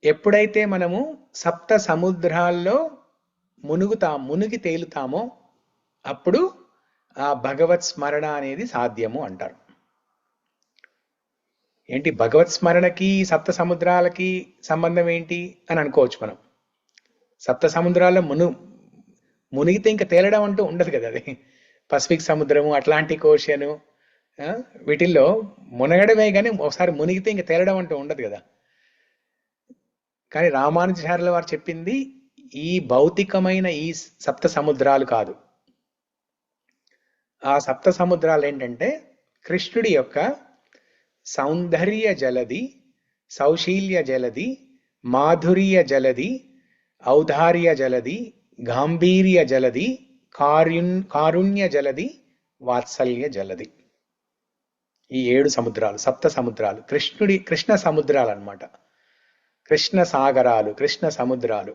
ఎప్పుడైతే మనము సప్త సముద్రాల్లో మునిగి తేలుతామో అప్పుడు ఆ భగవత్ స్మరణ అనేది సాధ్యము అంటారు. ఏంటి భగవత్ స్మరణకి సప్త సముద్రాలకి సంబంధం ఏంటి అని అనుకోవచ్చు మనం. సప్త సముద్రాల్లో మునిగితే ఇంకా తేలడం అంటూ ఉండదు కదా. అది పసిఫిక్ సముద్రము, అట్లాంటిక్ ఓషియను, వీటిల్లో మునగడమే కానీ ఒకసారి మునిగితే ఇంకా తేలడం అంటూ ఉండదు కదా. కానీ రామానుజాచార్యుల వారు చెప్పింది ఈ భౌతికమైన ఈ సప్త సముద్రాలు కాదు. ఆ సప్త సముద్రాలు ఏంటంటే కృష్ణుడి యొక్క సౌందర్య జలది, సౌశీల్య జలది, మాధుర్య జలది, ఔదార్య జలది, గాంభీర్య జలది, కారుణ్య జలది, వాత్సల్య జలది. ఈ 7 సముద్రాలు, సప్త సముద్రాలు కృష్ణ సముద్రాలు అన్నమాట. కృష్ణ సాగరాలు, కృష్ణ సముద్రాలు.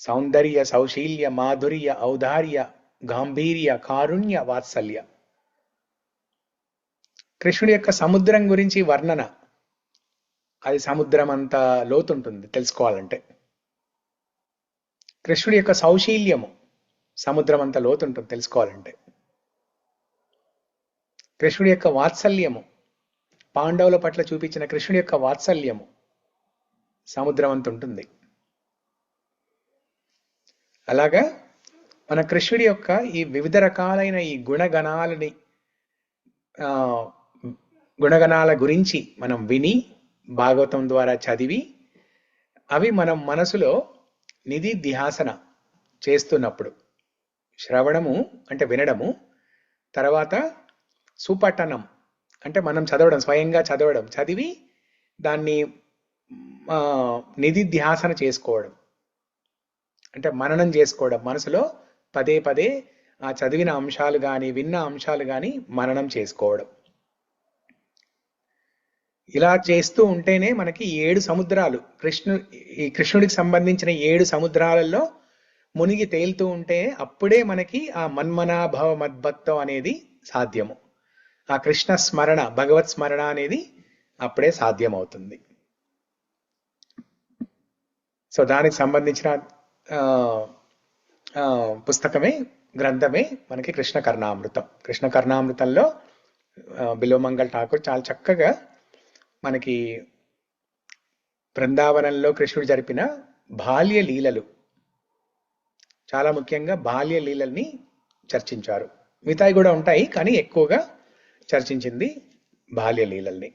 సౌందర్య, సౌశీల్య, మాధుర్య, ఔదార్య, గాంభీర్య, కారుణ్య, వాత్సల్య. కృష్ణుడి యొక్క సముద్రం గురించి వర్ణన, అది సముద్రం అంత లోతుంటుంది తెలుసుకోవాలంటే. కృష్ణుడి యొక్క సౌశీల్యము సముద్రం అంత లోతుంటుంది తెలుసుకోవాలంటే. కృష్ణుడి యొక్క వాత్సల్యము, పాండవుల పట్ల చూపించిన కృష్ణుడి యొక్క వాత్సల్యము సముద్రం అంత ఉంటుంది. అలాగా మన కృష్ణుడి యొక్క ఈ వివిధ రకాలైన ఈ గుణగణాల గురించి మనం విని భాగవతం ద్వారా చదివి అవి మనం మనసులో నిధిధ్యాసన చేస్తున్నప్పుడు, శ్రవణము అంటే వినడము, తర్వాత సుపఠనం అంటే మనం చదవడం, స్వయంగా చదవడం, చదివి దాన్ని నిధిధ్యాసన చేసుకోవడం అంటే మననం చేసుకోవడం, మనసులో పదే పదే ఆ చదివిన అంశాలు కానీ విన్న అంశాలు కానీ మననం చేసుకోవడం. ఇలా చేస్తూ ఉంటేనే మనకి 7 సముద్రాలు, ఈ కృష్ణుడికి సంబంధించిన 7 సముద్రాలలో మునిగి తేలుతూ ఉంటే అప్పుడే మనకి ఆ మన్మనాభవ మద్భక్తం అనేది సాధ్యము. ఆ కృష్ణ స్మరణ, భగవత్ స్మరణ అనేది అప్పుడే సాధ్యమవుతుంది. సో దానికి సంబంధించిన పుస్తకమే, గ్రంథమే మనకి కృష్ణ కర్ణామృతం. కృష్ణ కర్ణామృతంలో బిల్వమంగళ్ ఠాకూర్ చాలా చక్కగా మనకి బృందావనంలో కృష్ణుడు జరిపిన బాల్య లీలలు, చాలా ముఖ్యంగా బాల్య లీలల్ని చర్చించారు. మిగతాయి కూడా ఉంటాయి కానీ ఎక్కువగా చర్చించింది బాల్య లీలల్ని.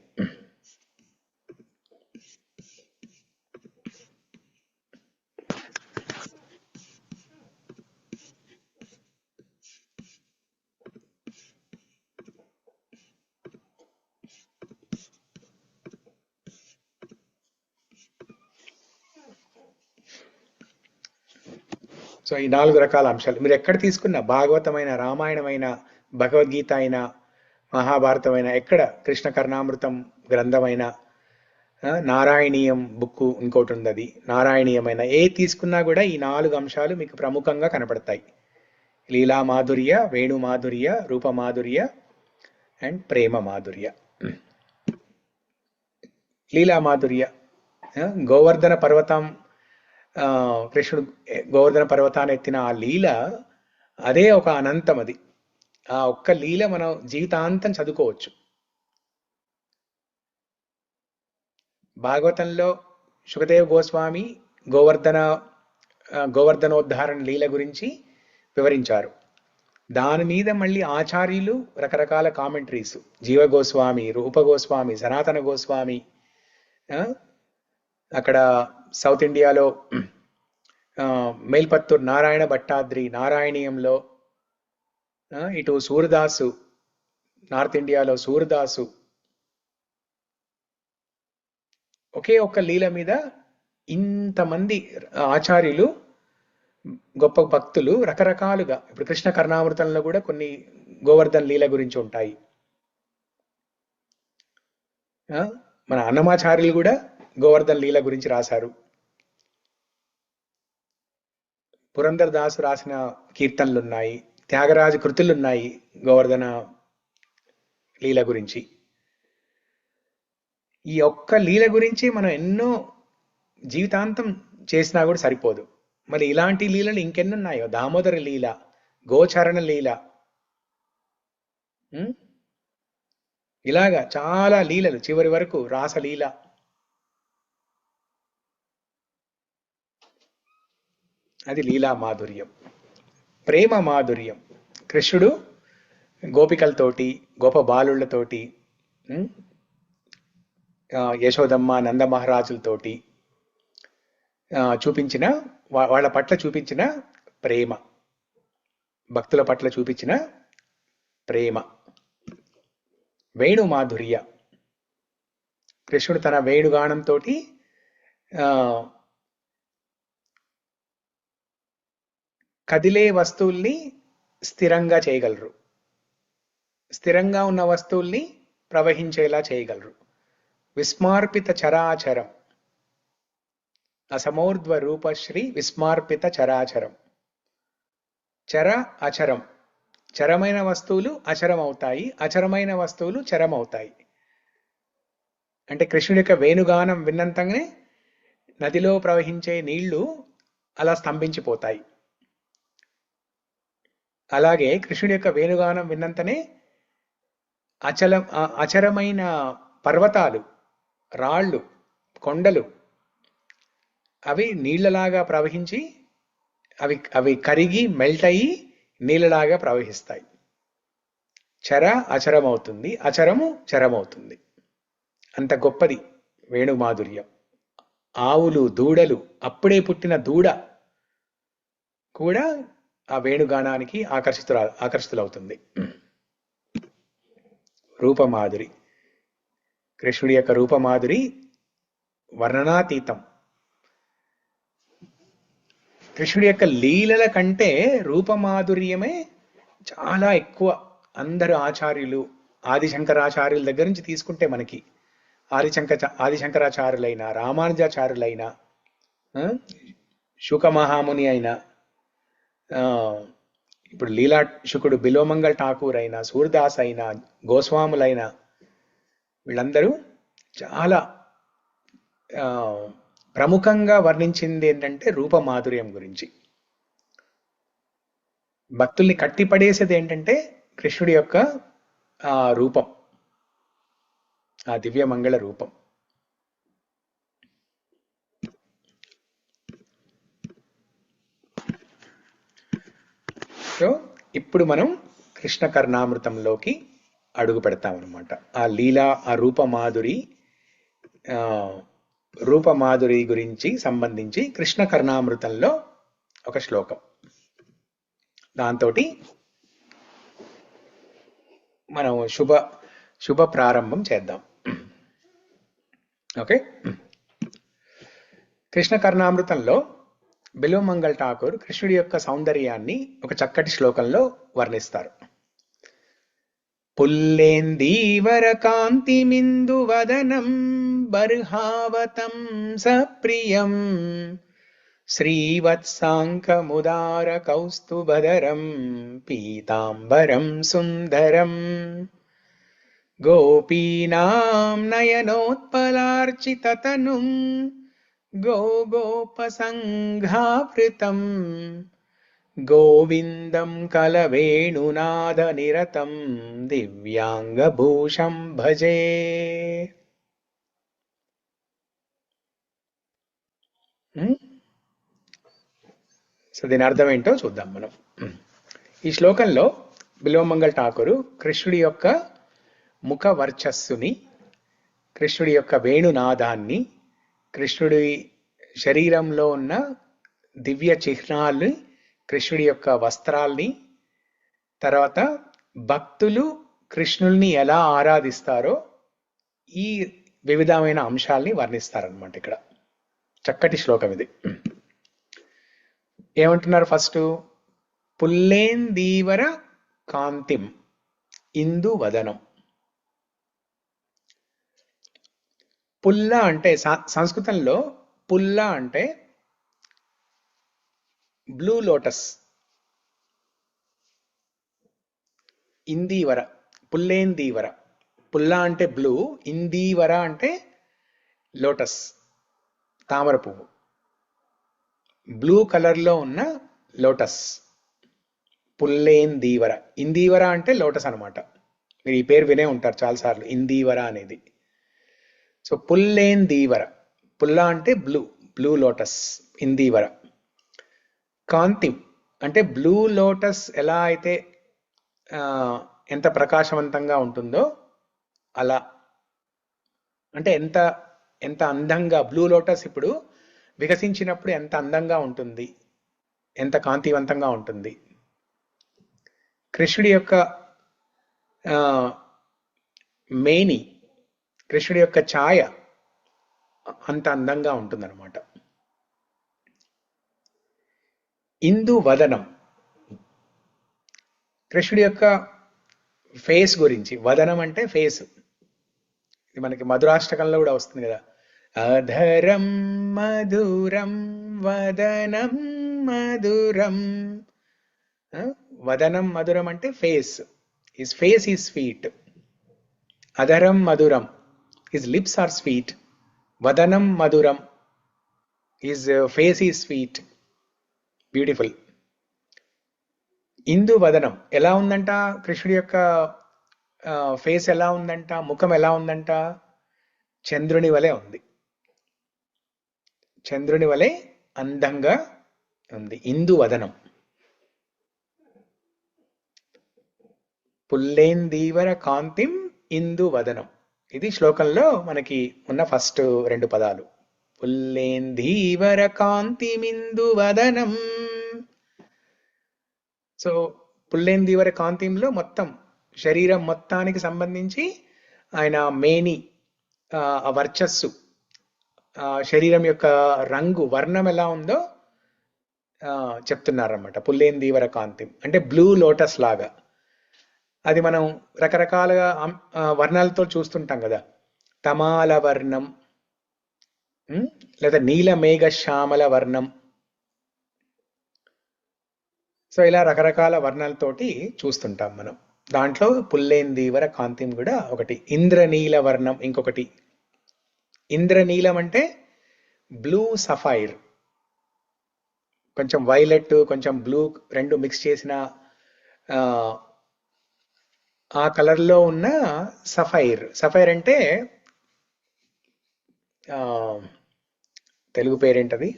సో ఈ 4 రకాల అంశాలు మీరు ఎక్కడ తీసుకున్న, భాగవతమైన, రామాయణమైన, భగవద్గీత అయినా, మహాభారతమైన, ఎక్కడ కృష్ణ కర్ణామృతం గ్రంథమైన, నారాయణీయం బుక్ ఇంకోటి ఉంది, అది నారాయణీయమైన, ఏ తీసుకున్నా కూడా ఈ 4 అంశాలు మీకు ప్రముఖంగా కనపడతాయి. లీలా మాధుర్య, వేణు మాధుర్య, రూప మాధుర్య అండ్ ప్రేమ మాధుర్య. లీలా మాధుర్య, గోవర్ధన పర్వతం, కృష్ణుడు గోవర్ధన పర్వతాన్ని ఎత్తిన ఆ లీల, అదే ఒక అనంతం. అది ఆ ఒక్క లీల మనం జీవితాంతం చదువుకోవచ్చు. భాగవతంలో శుకదేవ్ గోస్వామి గోవర్ధనోద్ధారణ లీల గురించి వివరించారు. దాని మీద మళ్ళీ ఆచార్యులు రకరకాల కామెంటరీస్, జీవ గోస్వామి, రూప గోస్వామి, సనాతన గోస్వామి, అక్కడ సౌత్ ఇండియాలో మేల్పత్తూర్ నారాయణ భట్టాద్రి నారాయణీయంలో, ఇటు సూరదాసు నార్త్ ఇండియాలో సూరదాసు, ఒకే ఒక్క లీల మీద ఇంతమంది ఆచార్యులు, గొప్ప భక్తులు రకరకాలుగా, ఇప్పుడు కృష్ణ కర్ణామృతంలో కూడా కొన్ని గోవర్ధన్ లీల గురించి ఉంటాయి. మన అన్నమాచార్యులు కూడా గోవర్ధన్ లీల గురించి రాశారు. పురందర్ దాసు రాసిన కీర్తనలు ఉన్నాయి, త్యాగరాజ కృతులు ఉన్నాయి గోవర్ధన లీల గురించి. ఈ ఒక్క లీల గురించి మనం ఎన్నో జీవితాంతం చేసినా కూడా సరిపోదు. మరి ఇలాంటి లీలలు ఇంకెన్నున్నాయో, దామోదర లీల, గోచరణ లీల, ఉం? ఇలాగా చాలా లీలలు, చివరి వరకు రాసలీల. అది లీలా మాధుర్యం. ప్రేమ మాధుర్యం, కృష్ణుడు గోపికలతోటి, గోప బాలుళ్ళతోటి, ఉం? యశోదమ్మ, నంద మహారాజులతోటి చూపించిన వాళ్ళ పట్ల చూపించిన ప్రేమ, భక్తుల పట్ల చూపించిన ప్రేమ. వేణు మాధుర్య, కృష్ణుడు తన వేణుగానంతో కదిలే వస్తువుల్ని స్థిరంగా చేయగలరు, స్థిరంగా ఉన్న వస్తువుల్ని ప్రవహించేలా చేయగలరు. విస్మార్పిత చరాచరం, అసమోర్ధ్వ రూపశ్రీ విస్మార్పిత చరాచరం. చర అచరం, చరమైన వస్తువులు అచరం అవుతాయి, అచరమైన వస్తువులు చరం అవుతాయి. అంటే కృష్ణుడి యొక్క వేణుగానం విన్నంతనే నదిలో ప్రవహించే నీళ్లు అలా స్తంభించిపోతాయి. అలాగే కృష్ణుడి యొక్క వేణుగానం విన్నంతనే అచరమైన పర్వతాలు, రాళ్ళు, కొండలు అవి నీళ్లలాగా ప్రవహించి అవి కరిగి మెల్ట్ అయ్యి నీళ్ళలాగా ప్రవహిస్తాయి. చర అచరమవుతుంది, అచరము చరమవుతుంది. అంత గొప్పది వేణు మాధుర్యం. ఆవులు, దూడలు, అప్పుడే పుట్టిన దూడ కూడా ఆ వేణుగానానికి ఆకర్షితులవుతుంది. రూపమాధురి, కృష్ణుడి యొక్క రూపమాధురి వర్ణనాతీతం. కృష్ణుడి యొక్క లీలల కంటే రూపమాధుర్యమే చాలా ఎక్కువ. అందరు ఆచార్యులు, ఆదిశంకరాచార్యుల దగ్గర నుంచి తీసుకుంటే మనకి ఆదిశంకరాచార్యులైన, రామానుజాచార్యులైన, శుక మహాముని అయిన, ఇప్పుడు లీలా శుకుడు బిలోమంగల్ ఠాకూర్ అయినా, సూర్దాస్ అయినా, గోస్వాములైన, వీళ్ళందరూ చాలా ప్రముఖంగా వర్ణించింది ఏంటంటే రూపమాధుర్యం గురించి. భక్తుల్ని కట్టిపడేసేది ఏంటంటే కృష్ణుడి యొక్క ఆ రూపం, ఆ దివ్యమంగళ రూపం. సో ఇప్పుడు మనం కృష్ణ కర్ణామృతంలోకి అడుగు పెడతామన్నమాట. ఆ లీలా, ఆ రూపమాధురి గురించి సంబంధించి కృష్ణ కర్ణామృతంలో ఒక శ్లోకం, దాంతో మనం శుభ ప్రారంభం చేద్దాం. ఓకే. కృష్ణ కర్ణామృతంలో బిలోమంగల్ ఠాకూర్ కృష్ణుడి యొక్క సౌందర్యాన్ని ఒక చక్కటి శ్లోకంలో వర్ణిస్తారు. పుల్లేందీవర కాంతిమిందు వదనం బర్హావతం సప్రియం శ్రీవత్సాంకముదార కౌస్తుభధరం పీతాంబరం సుందరం గోపీనాం నయనోత్పలార్చితతనుం గోపసంఘావృతం గోవిందం కలవేణునాద నిరతం దివ్యాంగభూషం భజే. సో దీని అర్థం ఏంటో చూద్దాం మనం. ఈ శ్లోకంలో బిలోమంగల్ ఠాకూరు కృష్ణుడి యొక్క ముఖ వర్చస్సుని, కృష్ణుడి యొక్క వేణునాదాన్ని, కృష్ణుడి శరీరంలో ఉన్న దివ్య చిహ్నాల్ని, కృష్ణుడి యొక్క వస్త్రాల్ని, తర్వాత భక్తులు కృష్ణుల్ని ఎలా ఆరాధిస్తారో ఈ వివిధమైన అంశాల్ని వర్ణిస్తారనమాట. ఇక్కడ చక్కటి శ్లోకం ఇది. ఏమంటున్నారు ఫస్ట్? పుల్లేందీవర కాంతిం ఇందు వదనం. పుల్ల అంటే సంస్కృతంలో పుల్ల అంటే బ్లూ లోటస్. ఇందీవర, పుల్లేందీవర పుల్ల అంటే బ్లూ, ఇందీవర అంటే లోటస్, తామర పువ్వు. బ్లూ కలర్లో ఉన్న లోటస్ పుల్లేందీవర. ఇందీవర అంటే లోటస్ అనమాట. మీరు ఈ పేరు వినే ఉంటారు చాలాసార్లు, ఇందీవర అనేది. సో పుల్లేందీవర, పుల్ల అంటే బ్లూ, బ్లూ లోటస్, ఇందీవర. కాంతిం అంటే బ్లూ లోటస్ ఎలా అయితే ఎంత ప్రకాశవంతంగా ఉంటుందో అలా, అంటే ఎంత ఎంత అందంగా బ్లూ లోటస్ ఇప్పుడు వికసించినప్పుడు ఎంత అందంగా ఉంటుంది, ఎంత కాంతివంతంగా ఉంటుంది. కృష్ణుడి యొక్క మేని, కృష్ణుడి యొక్క ఛాయ అంత అందంగా ఉంటుందన్నమాట. ఇందు వదనం, కృష్ణుడి యొక్క ఫేస్ గురించి. వదనం అంటే ఫేస్. ఇది మనకి మధురాష్టకంలో కూడా వస్తుంది కదా, అధరం మధురం వదనం మధురం. వదనం మధురం అంటే face. His face is sweet. అధరం మధురం, హిస్ లిప్స్ ఆర్ స్వీట్. వదనం మధురం, his face is sweet, beautiful. ఇందు వదనం ఎలా ఉందంట, కృష్ణుడి యొక్క ఫేస్ ఎలా ఉందంట, ముఖం ఎలా ఉందంట, చంద్రుని వలె ఉంది. చంద్రుని వలె అందంగా ఉంది. ఇందు వదనం. పుల్లేందీవర కాంతిం ఇందు వదనం. ఇది శ్లోకంలో మనకి ఉన్న ఫస్ట్ 2 పదాలు. పుల్లేందీవర కాంతిమిందు వదనం. సో పుల్లేందీవర కాంతింలో మొత్తం శరీరం మొత్తానికి సంబంధించి ఆయన మేని, ఆ వర్చస్సు, శరీరం యొక్క రంగు, వర్ణం ఎలా ఉందో చెప్తున్నారన్నమాట. పుల్లేందీవర కాంతిం అంటే బ్లూ లోటస్ లాగా. అది మనం రకరకాలుగా వర్ణాలతో చూస్తుంటాం కదా, తమాల వర్ణం లేదా నీలమేఘ శ్యామల వర్ణం. సో ఇలా రకరకాల వర్ణాలతోటి చూస్తుంటాం మనం. దాంట్లో పుల్లేందీవర కాంతిం కూడా ఒకటి. ఇంద్రనీల వర్ణం ఇంకొకటి. ఇంద్రనీలం అంటే బ్లూ సఫైర్, కొంచెం వైలెట్ కొంచెం బ్లూ రెండు మిక్స్ చేసిన ఆ కలర్లో ఉన్న సఫైర్. సఫైర్ అంటే తెలుగు పేరేంటది,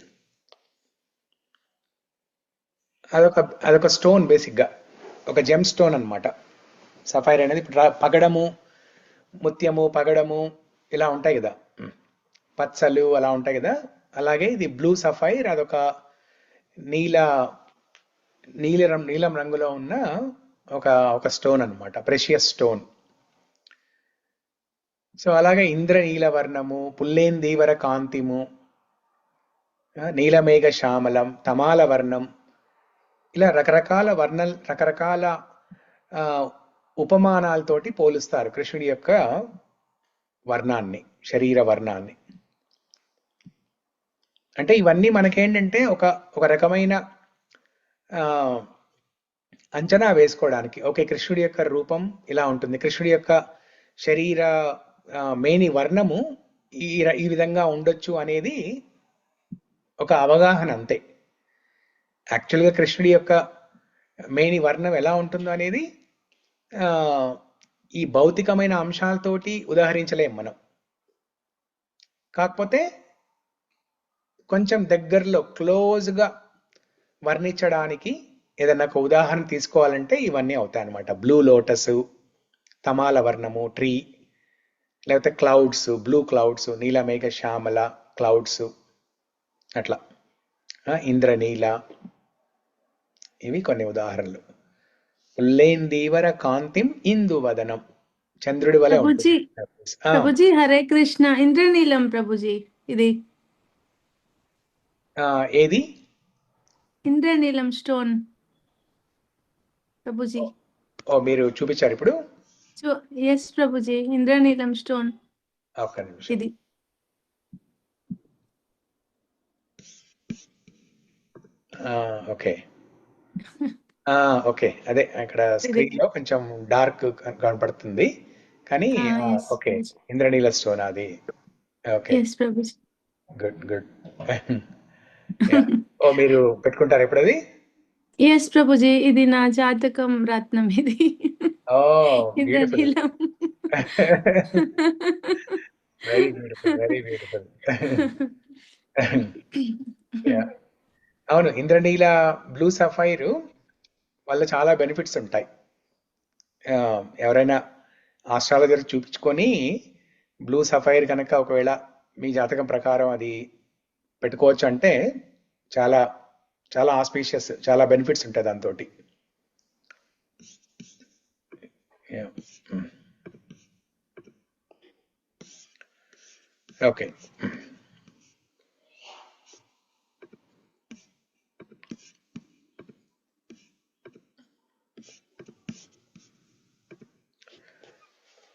అదొక స్టోన్, బేసిక్గా ఒక జెమ్ స్టోన్ అనమాట సఫైర్ అనేది. ఇప్పుడు పగడము, ముత్యము, పగడము ఇలా ఉంటాయి కదా, పచ్చలు అలా ఉంటాయి కదా, అలాగే ఇది బ్లూ సఫైర్. అదొక నీలం రంగులో ఉన్న ఒక స్టోన్ అనమాట, ప్రెషియస్ స్టోన్. సో అలాగే ఇంద్రనీల వర్ణము, పుల్లేందీవర కాంతిము, నీలమేఘ శ్యామలం, తమాల వర్ణం, ఇలా రకరకాల రకరకాల ఉపమానాలతోటి పోలుస్తారు కృష్ణుడి యొక్క వర్ణాన్ని, శరీర వర్ణాన్ని. అంటే ఇవన్నీ మనకేంటంటే ఒక రకమైన అంచనా వేసుకోవడానికి, ఓకే కృష్ణుడి యొక్క రూపం ఇలా ఉంటుంది, కృష్ణుడి యొక్క శరీర మేని వర్ణము ఈ విధంగా ఉండొచ్చు అనేది ఒక అవగాహన అంతే. యాక్చువల్గా కృష్ణుడి యొక్క మేని వర్ణం ఎలా ఉంటుందో అనేది ఈ భౌతికమైన అంశాలతోటి ఉదాహరించలేం మనం. కాకపోతే కొంచెం దగ్గరలో క్లోజ్గా వర్ణించడానికి ఏదన్నా ఒక ఉదాహరణ తీసుకోవాలంటే ఇవన్నీ అవుతాయి అన్నమాట. బ్లూ లోటస్, తమాల వర్ణము, ట్రీ, లేకపోతే క్లౌడ్స్, బ్లూ క్లౌడ్స్, నీలమేఘ శ్యామల క్లౌడ్స్, అట్లా ఇంద్రనీల, ఇవి కొన్ని ఉదాహరణలు. పుల్లేందీవర కాంతిం ఇందువదనం, చంద్రుడి వలె ప్రభుజీ, ప్రభుజీ హరే కృష్ణ. ఇంద్రనీలం ప్రభుజీ, ఇది ఏది ఇంద్రనీలం స్టోన్ ప్రభుజీ. ఓ మీరు చూపించారు ఇప్పుడు. Yes Prabhuji, ఇంద్రనీలం stone. ఒక్క నిమిషం. ఇది ఓకే ఓకే, అదే అక్కడ స్క్రీన్ లో కొంచెం డార్క్ కనపడుతుంది. కానీ yes, ఓకే, Prabhuji. ఇంద్రనీల స్టోన్ అది. Okay, Yes, Prabhuji. Good good. ఓ మీరు పెట్టుకుంటారు ఎప్పుడు అది? Yes, Prabhuji. ఇది నా జాతకం రత్నం ఇది. Oh beautiful. ఇంద్రనీలం. Very beautiful, very beautiful. అవును, ఇంద్రనీల బ్లూ సఫైర్ వల్ల చాలా బెనిఫిట్స్ ఉంటాయి. ఎవరైనా ఆస్ట్రాలజర్ చూపించుకొని బ్లూ సఫైర్ కనుక ఒకవేళ మీ జాతకం ప్రకారం అది పెట్టుకోవచ్చు అంటే చాలా చాలా ఆస్పీషియస్, చాలా బెనిఫిట్స్ ఉంటాయి దాంతో. ఓకే,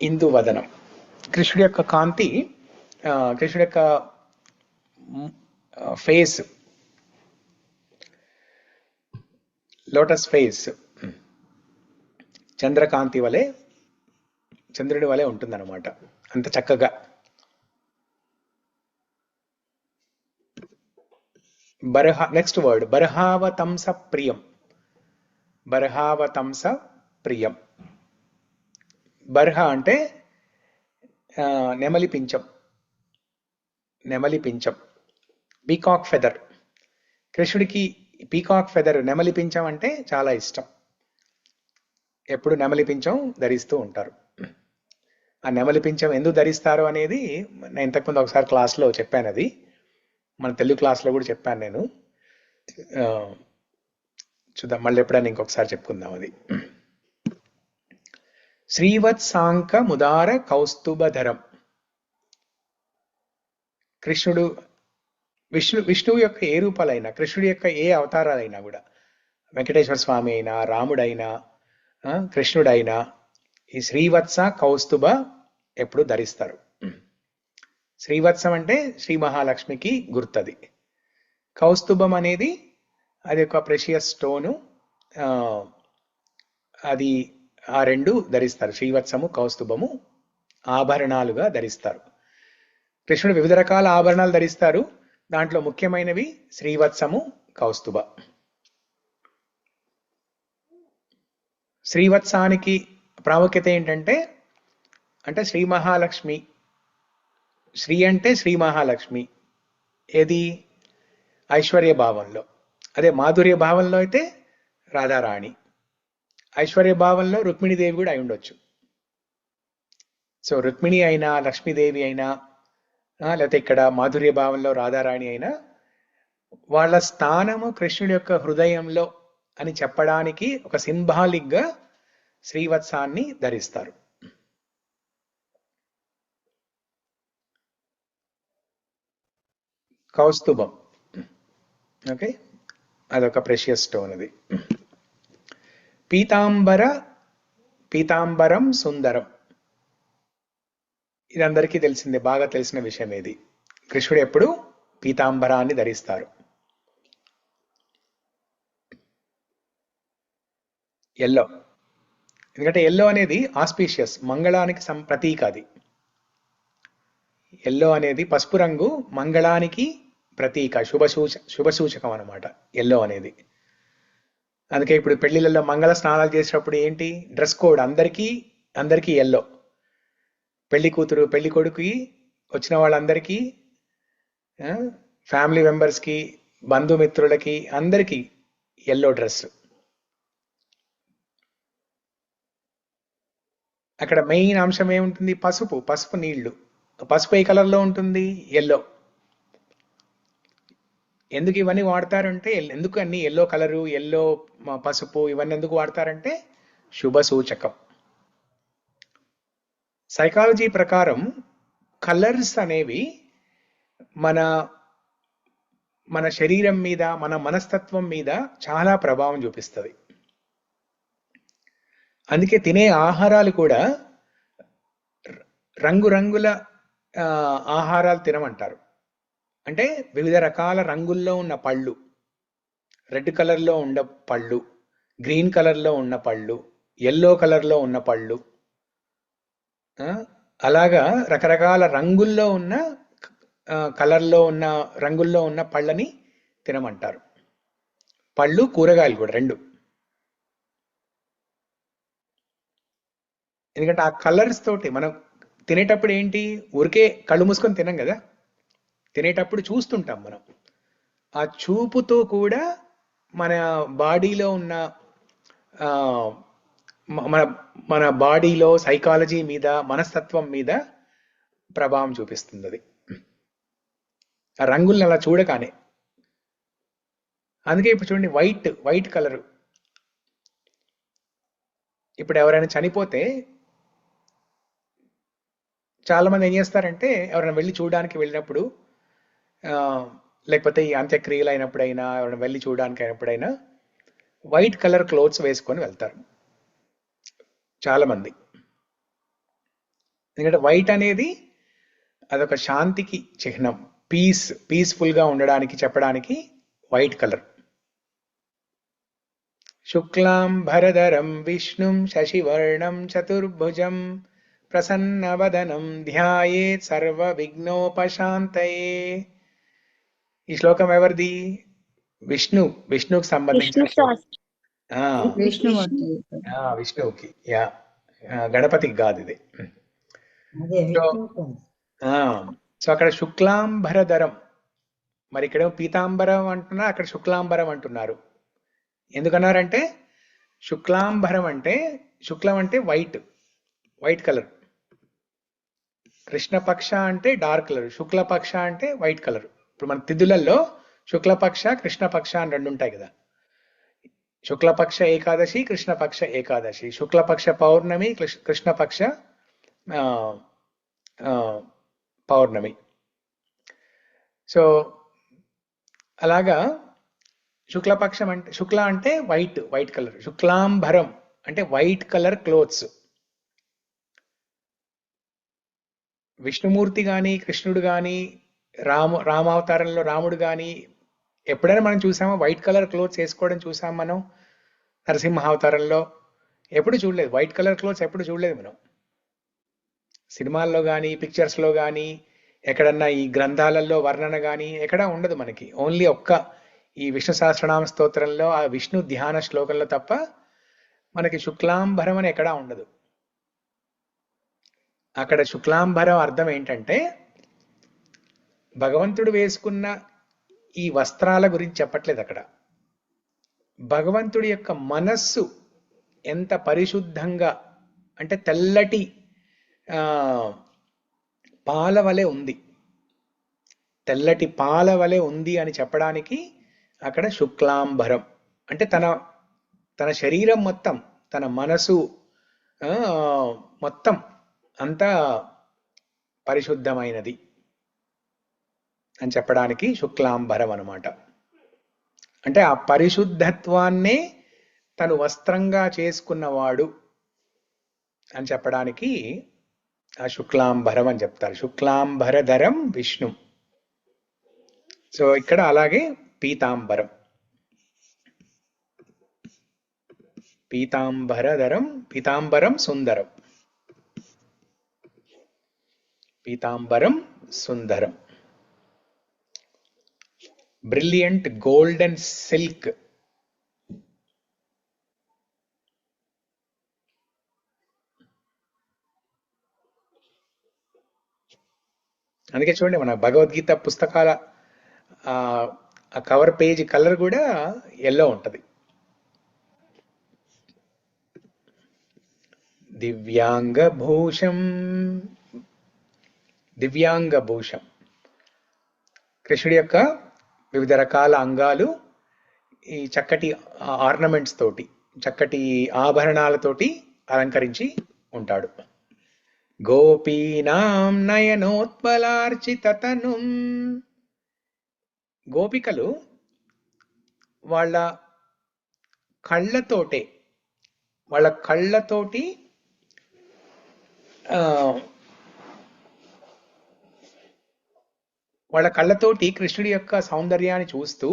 ఇందువదనం, కృష్ణుడి యొక్క కాంతి, కృష్ణుడి యొక్క ఫేస్, లోటస్ ఫేస్ చంద్రకాంతి వలె, చంద్రుడి వలె ఉంటుందన్నమాట, అంత చక్కగా. నెక్స్ట్ వర్డ్ బర్హావతంస ప్రియం. బర్హావతంస ప్రియం. బర్హ అంటే నెమలి పించం, నెమలి పించం, పీకాక్ ఫెదర్. కృష్ణుడికి పీకాక్ ఫెదర్, నెమలి పించం అంటే చాలా ఇష్టం. ఎప్పుడు నెమలి పించం ధరిస్తూ ఉంటారు. ఆ నెమలి పించం ఎందుకు ధరిస్తారు అనేది నేను ఇంతకుముందు ఒకసారి క్లాస్లో చెప్పాను. అది మన తెలుగు క్లాస్లో కూడా చెప్పాను నేను. చూద్దాం, మళ్ళీ ఎప్పుడైనా ఇంకొకసారి చెప్పుకుందాం అది. శ్రీవత్సాంక ముదార కౌస్తుభధరం. కృష్ణుడు విష్ణువు యొక్క ఏ రూపాలైనా, కృష్ణుడి యొక్క ఏ అవతారాలైనా కూడా, వెంకటేశ్వర స్వామి అయినా, రాముడైనా, కృష్ణుడైనా ఈ శ్రీవత్స కౌస్తుభ ఎప్పుడు ధరిస్తారు. శ్రీవత్సం అంటే శ్రీ మహాలక్ష్మికి గుర్తది. కౌస్తుభం అనేది అది ఒక ప్రెషియస్ స్టోను. అది ఆ రెండు ధరిస్తారు, శ్రీవత్సము కౌస్తుభము ఆభరణాలుగా ధరిస్తారు. కృష్ణుడు వివిధ రకాల ఆభరణాలు ధరిస్తారు. దాంట్లో ముఖ్యమైనవి శ్రీవత్సము, కౌస్తుభ. శ్రీవత్సానికి ప్రాముఖ్యత ఏంటంటే, అంటే శ్రీ మహాలక్ష్మి, శ్రీ అంటే శ్రీ మహాలక్ష్మి, ఏది ఐశ్వర్య భావంలో. అదే మాధుర్య భావంలో అయితే రాధారాణి, ఐశ్వర్య భావంలో రుక్మిణీదేవి కూడా అయి ఉండొచ్చు. సో రుక్మిణి అయినా, లక్ష్మీదేవి అయినా, లేకపోతే ఇక్కడ మాధుర్య భావంలో రాధారాణి అయినా, వాళ్ళ స్థానము కృష్ణుడి యొక్క హృదయంలో అని చెప్పడానికి ఒక సింబాలిక్ గా శ్రీవత్సాన్ని ధరిస్తారు. కౌస్తుభం, ఓకే, అదొక ప్రెషియస్ స్టోన్ అది. పీతాంబరం సుందరం, ఇది అందరికీ తెలిసిందే, బాగా తెలిసిన విషయం. ఇది కృష్ణుడు ఎప్పుడు పీతాంబరాన్ని ధరిస్తారు. ఎల్లో, ఎందుకంటే ఎల్లో అనేది ఆస్పీషియస్, మంగళానికి ప్రతీక. అది ఎల్లో అనేది పసుపు రంగు, మంగళానికి ప్రతీక, శుభసూచకం అన్నమాట ఎల్లో అనేది. అందుకే ఇప్పుడు పెళ్లిళ్ళలో మంగళ స్నానాలు చేసేటప్పుడు ఏంటి డ్రెస్ కోడ్, అందరికీ ఎల్లో. పెళ్లి కూతురు పెళ్లి కొడుకుకి వచ్చిన వాళ్ళందరికీ, ఫ్యామిలీ మెంబర్స్కి, బంధుమిత్రులకి అందరికీ ఎల్లో డ్రెస్. అక్కడ మెయిన్ అంశం ఏముంటుంది? పసుపు నీళ్లు. పసుపు ఏ కలర్లో ఉంటుంది? ఎల్లో. ఎందుకు ఇవన్నీ వాడతారంటే, ఎందుకు అన్ని ఎల్లో కలరు, ఎల్లో పసుపు ఇవన్నీ ఎందుకు వాడతారంటే శుభ సూచకం. సైకాలజీ ప్రకారం కలర్స్ అనేవి మన శరీరం మీద, మన మనస్తత్వం మీద చాలా ప్రభావం చూపిస్తుంది. అందుకే తినే ఆహారాలు కూడా రంగురంగుల ఆహారాలు తినమంటారు. అంటే వివిధ రకాల రంగుల్లో ఉన్న పళ్ళు, రెడ్ కలర్లో ఉన్న పళ్ళు, గ్రీన్ కలర్లో ఉన్న పళ్ళు, ఎల్లో కలర్లో ఉన్న పళ్ళు, ఆ, అలాగా రకరకాల రంగుల్లో ఉన్న కలర్లో ఉన్న రంగుల్లో ఉన్న పళ్ళని తినమంటారు. పళ్ళు కూరగాయలు కూడా రెండు. ఎందుకంటే ఆ కలర్స్ తోటి మనం తినేటప్పుడు ఏంటి, ఊరికే కళ్ళు మూసుకొని తినం కదా, తినేటప్పుడు చూస్తుంటాం మనం. ఆ చూపుతో కూడా మన బాడీలో ఉన్న ఆ, మన మన బాడీలో సైకాలజీ మీద, మనస్తత్వం మీద ప్రభావం చూపిస్తుంది అది, ఆ రంగుల్ని అలా చూడగానే. అందుకే ఇప్పుడు చూడండి, వైట్ వైట్ కలర్. ఇప్పుడు ఎవరైనా చనిపోతే చాలా మంది ఏం చేస్తారంటే, ఎవరైనా వెళ్ళి చూడడానికి వెళ్ళినప్పుడు ఆ, లేకపోతే ఈ అంత్యక్రియలు అయినప్పుడైనా, ఎవరైనా వెళ్ళి చూడడానికి అయినప్పుడైనా వైట్ కలర్ క్లోత్స్ వేసుకొని వెళ్తారు చాలా మంది. ఎందుకంటే వైట్ అనేది అదొక శాంతికి చిహ్నం, పీస్ఫుల్ గా ఉండడానికి చెప్పడానికి వైట్ కలర్. శుక్లాంబరధరం విష్ణుం శశివర్ణం చతుర్భుజం ప్రసన్నవదనం ధ్యాయేత్ సర్వ విఘ్నోపశాంతయే. ఈ శ్లోకం ఎవరిది? విష్ణువుకి విష్ణు సంబంధించిన శ్లోకం. శాస్త్రి. ఆ, విష్ణుమూర్తి. విష్ణువుకి, యా, గణపతికి కాదు ఇది. అదే సో విష్ణువుకు. సో అక్కడ శుక్లాంబరధరం, మరి ఇక్కడేమో పీతాంబరం అంటున్నా, అక్కడ శుక్లాంబరం అంటున్నారు. ఎందుకన్నారంటే శుక్లాంబరం అంటే, శుక్లం అంటే వైట్, వైట్ కలర్. కృష్ణపక్ష అంటే డార్క్ కలర్, శుక్లపక్ష అంటే వైట్ కలర్. ఇప్పుడు మన తిథులలో శుక్లపక్ష కృష్ణపక్ష అని రెండు ఉంటాయి కదా. శుక్లపక్ష ఏకాదశి, కృష్ణపక్ష ఏకాదశి, శుక్లపక్ష పౌర్ణమి, కృష్ణపక్ష ఆ, ఆ, పౌర్ణమి. సో అలాగా శుక్లపక్షం అంటే, శుక్ల అంటే వైట్, వైట్ కలర్. శుక్లాంబరం అంటే వైట్ కలర్ క్లోత్స్. విష్ణుమూర్తి కానీ, కృష్ణుడు కానీ, రామావతారంలో రాముడు కానీ ఎప్పుడైనా మనం చూసామా వైట్ కలర్ క్లోత్స్ వేసుకోవడం? చూసాం మనం నరసింహ అవతారంలో. ఎప్పుడు చూడలేదు వైట్ కలర్ క్లోత్స్, ఎప్పుడు చూడలేదు మనం. సినిమాల్లో కానీ, పిక్చర్స్లో కానీ, ఎక్కడన్నా ఈ గ్రంథాలలో వర్ణన కానీ ఎక్కడా ఉండదు మనకి. ఓన్లీ ఒక్క ఈ విష్ణు సహస్రనామ స్తోత్రంలో ఆ విష్ణు ధ్యాన శ్లోకంలో తప్ప మనకి శుక్లాంబరం అని ఎక్కడా ఉండదు. అక్కడ శుక్లాంబరం అర్థం ఏంటంటే, భగవంతుడు వేసుకున్న ఈ వస్త్రాల గురించి చెప్పట్లేదు అక్కడ. భగవంతుడి యొక్క మనస్సు ఎంత పరిశుద్ధంగా, అంటే తెల్లటి పాల వలె ఉంది, తెల్లటి పాల వలె ఉంది అని చెప్పడానికి అక్కడ శుక్లాంబరం అంటే తన శరీరం మొత్తం, తన మనసు మొత్తం అంతా పరిశుద్ధమైనది అని చెప్పడానికి శుక్లాంబరం అన్నమాట. అంటే ఆ పరిశుద్ధత్వాన్నే తను వస్త్రంగా చేసుకున్నవాడు అని చెప్పడానికి ఆ శుక్లాంబరం అని చెప్తారు. శుక్లాంబరధరం విష్ణు. సో ఇక్కడ అలాగే పీతాంబరం, పీతాంబరధరం, పీతాంబరం సుందరం, పీతాంబరం సుందరం. Brilliant golden silk. అందుకే చూడండి, మన భగవద్గీత పుస్తకాల ఆ కవర్ పేజ్ కలర్ కూడా ఎల్లో ఉంటది. దివ్యాంగభూషం, దివ్యాంగభూషం. కృష్ణుడి యొక్క వివిధ రకాల అంగాలు ఈ చక్కటి ఆర్నమెంట్స్ తోటి, చక్కటి ఆభరణాలతోటి అలంకరించి ఉంటాడు. గోపీనాం నయనోత్పలార్చితతనుం. గోపికలు వాళ్ళ కళ్ళతోటి వాళ్ళ కళ్ళతోటి కృష్ణుడి యొక్క సౌందర్యాన్ని చూస్తూ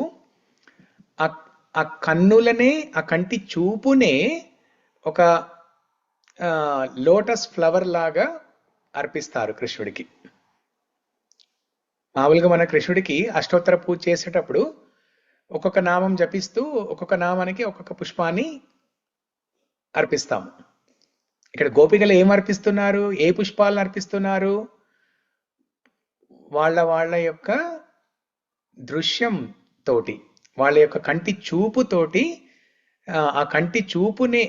ఆ కన్నులనే, ఆ కంటి చూపునే ఒక లోటస్ ఫ్లవర్ లాగా అర్పిస్తారు కృష్ణుడికి. మామూలుగా మన కృష్ణుడికి అష్టోత్తర పూజ చేసేటప్పుడు ఒక్కొక్క నామం జపిస్తూ ఒక్కొక్క నామానికి ఒక్కొక్క పుష్పాన్ని అర్పిస్తాము. ఇక్కడ గోపికలు ఏం అర్పిస్తున్నారు, ఏ పుష్పాలను అర్పిస్తున్నారు? వాళ్ళ యొక్క దృశ్యం తోటి, వాళ్ళ యొక్క కంటి చూపు తోటి ఆ కంటి చూపునే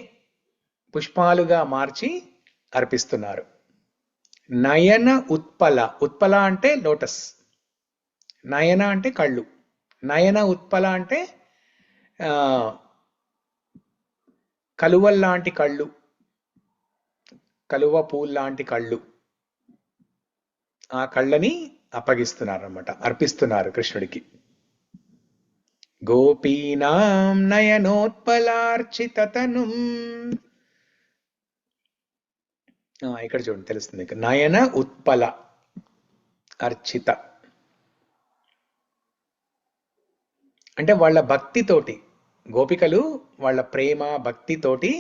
పుష్పాలుగా మార్చి అర్పిస్తున్నారు. నయన ఉత్పల, ఉత్పల అంటే లోటస్, నయన అంటే కళ్ళు, నయన ఉత్పల అంటే కలువల్లాంటి కళ్ళు, కలువ పూల్లాంటి కళ్ళు, ఆ కళ్ళని అప్పగిస్తున్నారు అన్నమాట, అర్పిస్తున్నారు కృష్ణుడికి. గోపీనాం నయనోత్పలార్చితతనుం, ఇక్కడ చూడండి తెలుస్తుంది, నయన ఉత్పల అర్చిత అంటే వాళ్ళ భక్తితోటి, గోపికలు వాళ్ళ ప్రేమ భక్తితోటి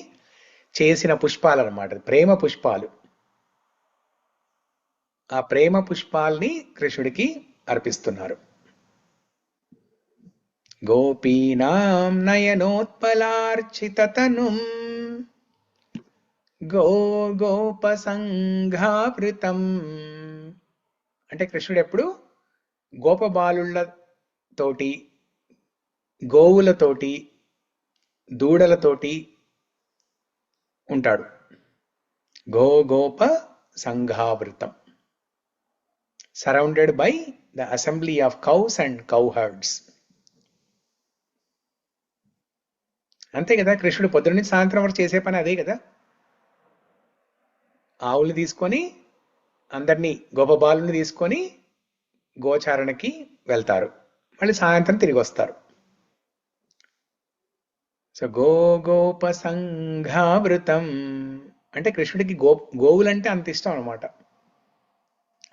చేసిన పుష్పాలు అన్నమాట, ప్రేమ పుష్పాలు. ఆ ప్రేమ పుష్పాల్ని కృష్ణుడికి అర్పిస్తున్నారు. గోపీనాం నయనోత్పలార్చితతనుం గోపసంఘావృతం అంటే కృష్ణుడు ఎప్పుడు గోపబాలుళ్ళతోటి, గోవులతోటి, దూడలతోటి ఉంటాడు. గోప సంఘావృతం, surrounded by the assembly of cows and cowherds. అంతే కదా, కృష్ణుడు పొద్దున్న నుంచి సాయంత్రం వరకు చేసే పని అదే కదా. ఆవులు తీసుకొని, అందరినీ గోపబాలుని తీసుకొని గోచారణకి వెళ్తారు, మళ్ళీ సాయంత్రం తిరిగి వస్తారు. సో గోప సంఘావృతం అంటే కృష్ణుడికి గోవులంటే అంత ఇష్టం అనమాట.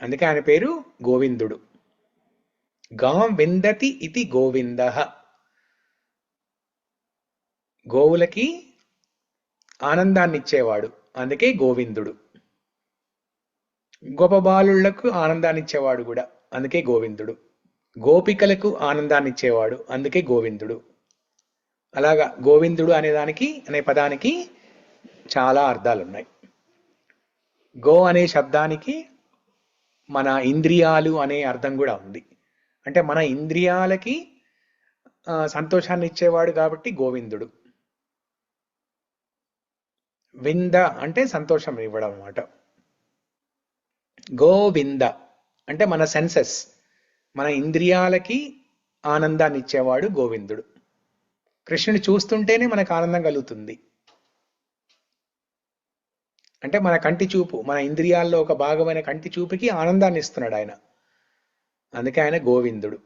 అందుకే ఆయన పేరు గోవిందుడు. గాం విందతి ఇది గోవింద, గోవులకి ఆనందాన్ని ఇచ్చేవాడు, అందుకే గోవిందుడు. గోపబాలుళ్లకు ఆనందాన్ని ఇచ్చేవాడు కూడా, అందుకే గోవిందుడు. గోపికలకు ఆనందాన్ని ఇచ్చేవాడు, అందుకే గోవిందుడు. అలాగా గోవిందుడు అనే పదానికి చాలా అర్థాలు ఉన్నాయి. గో అనే శబ్దానికి మన ఇంద్రియాలు అనే అర్థం కూడా ఉంది. అంటే మన ఇంద్రియాలకి సంతోషాన్ని ఇచ్చేవాడు కాబట్టి గోవిందుడు. వింద అంటే సంతోషం ఇవ్వడం అన్నమాట. గోవింద అంటే మన సెన్సెస్, మన ఇంద్రియాలకి ఆనందాన్ని ఇచ్చేవాడు గోవిందుడు. కృష్ణుని చూస్తుంటేనే మనకు ఆనందం కలుగుతుంది. అంటే మన కంటి చూపు, మన ఇంద్రియాల్లో ఒక భాగమైన కంటి చూపుకి ఆనందాన్ని ఇస్తున్నాడు ఆయన, అందుకే ఆయన గోవిందుడు.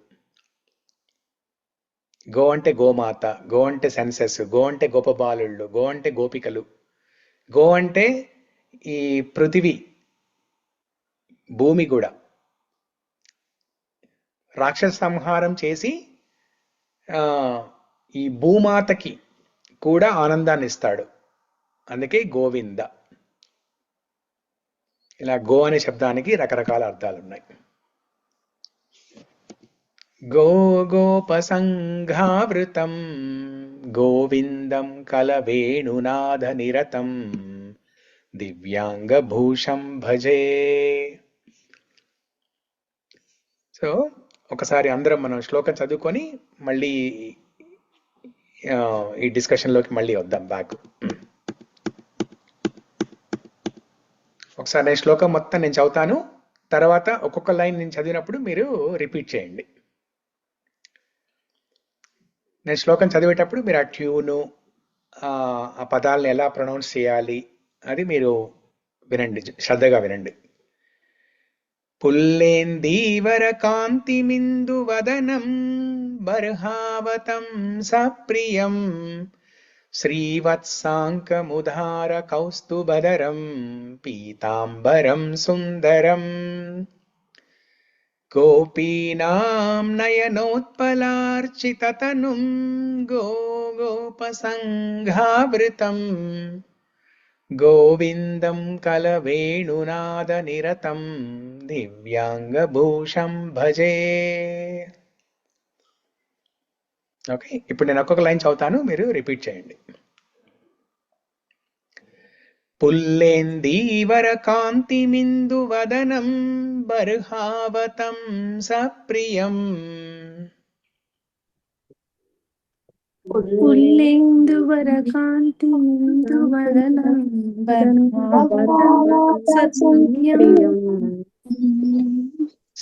గో అంటే గోమాత, గో అంటే సెన్సెస్, గో అంటే గోపబాలుళ్ళు, గో అంటే గోపికలు, గో అంటే ఈ పృథివీ, భూమి కూడా. రాక్షస సంహారం చేసి ఈ భూమాతకి కూడా ఆనందాన్ని ఇస్తాడు, అందుకే గోవింద. ఇలా గో అనే శబ్దానికి రకరకాల అర్థాలు ఉన్నాయి. గోపసంఘావృతం గోవిందం కలవేణునాద నిరతం దివ్యాంగభూషం భజే. సో ఒకసారి అందరం మనం శ్లోకం చదువుకొని మళ్ళీ ఈ డిస్కషన్లోకి మళ్ళీ వద్దాం బ్యాక్. ఒకసారి నేను శ్లోకం మొత్తం నేను చదువుతాను, తర్వాత ఒక్కొక్క లైన్ నేను చదివినప్పుడు మీరు రిపీట్ చేయండి. నేను శ్లోకం చదివేటప్పుడు మీరు ఆ ట్యూను, ఆ పదాలను ఎలా ప్రొనౌన్స్ చేయాలి అది మీరు వినండి, శ్రద్ధగా వినండి. పుల్లేందీవర కాంతిమిందు వదనం బర్హావతం సప్రియం శ్రీవత్సాంకముదార కౌస్తుభధరం పీతాంబరం సుందరం గోపీనాం నయనోత్పలార్చితతనుం గోపసంఘావృతం గోవిందం కలవేణునాద నిరతం దివ్యాంగభూషం భజే. ఓకే, ఇప్పుడు నేను ఒక్కొక్క లైన్ చదువుతాను, మీరు రిపీట్ చేయండి. పుల్లేందీవర కాంతిమిందు వదనం బర్హావతం సప్రియం. పుల్లేందువర కాంతి ఇందువదనం సత్యం.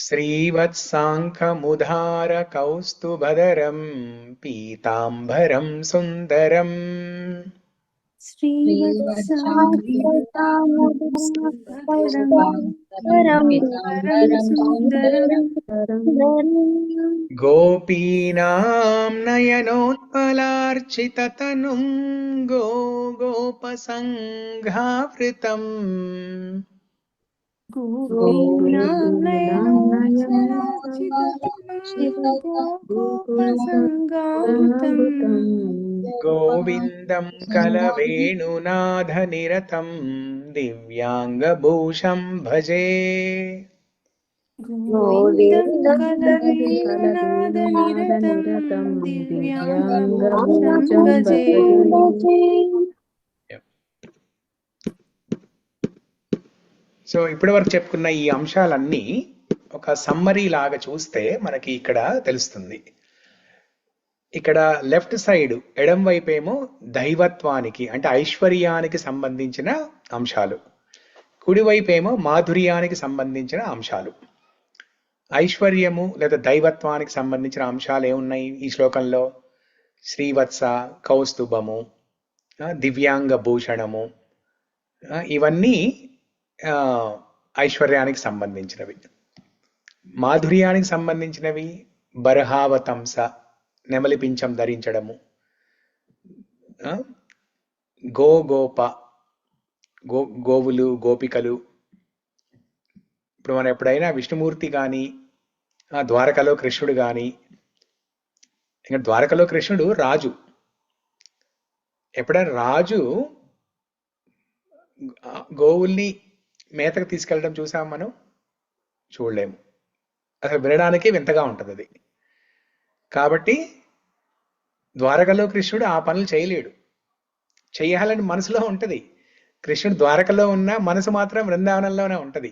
శ్రీవత్సాంఖముధార కౌస్తుభధరం పీతాంబరం సుందరం. గోపీనాం నయనోత్పలార్చితతనుం గోపసంఘావృతం. గోవిందం కలవేణునాద నిరతం దివ్యాంగభూషం భజే. సో ఇప్పటి వరకు చెప్పుకున్న ఈ అంశాలన్నీ ఒక సమ్మరీ లాగా చూస్తే మనకి ఇక్కడ తెలుస్తుంది. ఇక్కడ లెఫ్ట్ సైడ్ ఎడం వైపేమో దైవత్వానికి అంటే ఐశ్వర్యానికి సంబంధించిన అంశాలు, కుడివైపేమో మాధుర్యానికి సంబంధించిన అంశాలు. ఐశ్వర్యము లేదా దైవత్వానికి సంబంధించిన అంశాలు ఏమున్నాయి ఈ శ్లోకంలో? శ్రీవత్స, కౌస్తుభము, దివ్యాంగ భూషణము, ఇవన్నీ ఐశ్వర్యానికి సంబంధించినవి. మాధుర్యానికి సంబంధించినవి బర్హావతంస, నెమలి పింఛం ధరించడము, గోప గోవులు గోపికలు. ఇప్పుడు మనం ఎప్పుడైనా విష్ణుమూర్తి కానీ ద్వారకలో కృష్ణుడు కానీ, ఇంకా ద్వారకలో కృష్ణుడు రాజు, ఎప్పుడైనా రాజు గోవుల్ని మేతకు తీసుకెళ్ళడం చూసాం మనం? చూడలేము, అసలు వినడానికి వింతగా ఉంటుంది అది. కాబట్టి ద్వారకలో కృష్ణుడు ఆ పనులు చేయలేడు, చెయ్యాలని మనసులో ఉంటుంది. కృష్ణుడు ద్వారకలో ఉన్న మనసు మాత్రం బృందావనంలోనే ఉంటుంది.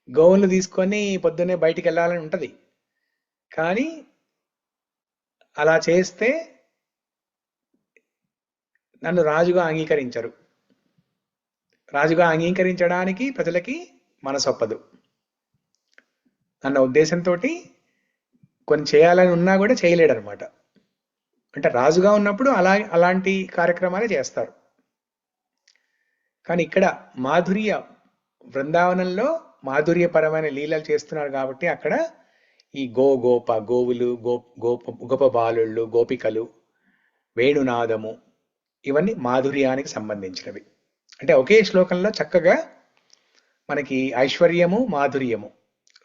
గోవులు తీసుకొని పొద్దున్నే బయటికి వెళ్ళాలని ఉంటుంది. కానీ అలా చేస్తే నన్ను రాజుగా అంగీకరించరు, రాజుగా అంగీకరించడానికి ప్రజలకి మనసొప్పదు అన్న ఉద్దేశంతో కొన్ని చేయాలని ఉన్నా కూడా చేయలేడు అనమాట. అంటే రాజుగా ఉన్నప్పుడు అలాంటి కార్యక్రమాలు చేస్తారు. కానీ ఇక్కడ మాధుర్య బృందావనంలో మాధుర్యపరమైన లీలలు చేస్తున్నారు కాబట్టి అక్కడ ఈ గోవులు గోప బాలుళ్ళు, గోపికలు, వేణునాదము, ఇవన్నీ మాధుర్యానికి సంబంధించినవి. అంటే ఒకే శ్లోకంలో చక్కగా మనకి ఐశ్వర్యము మాధుర్యము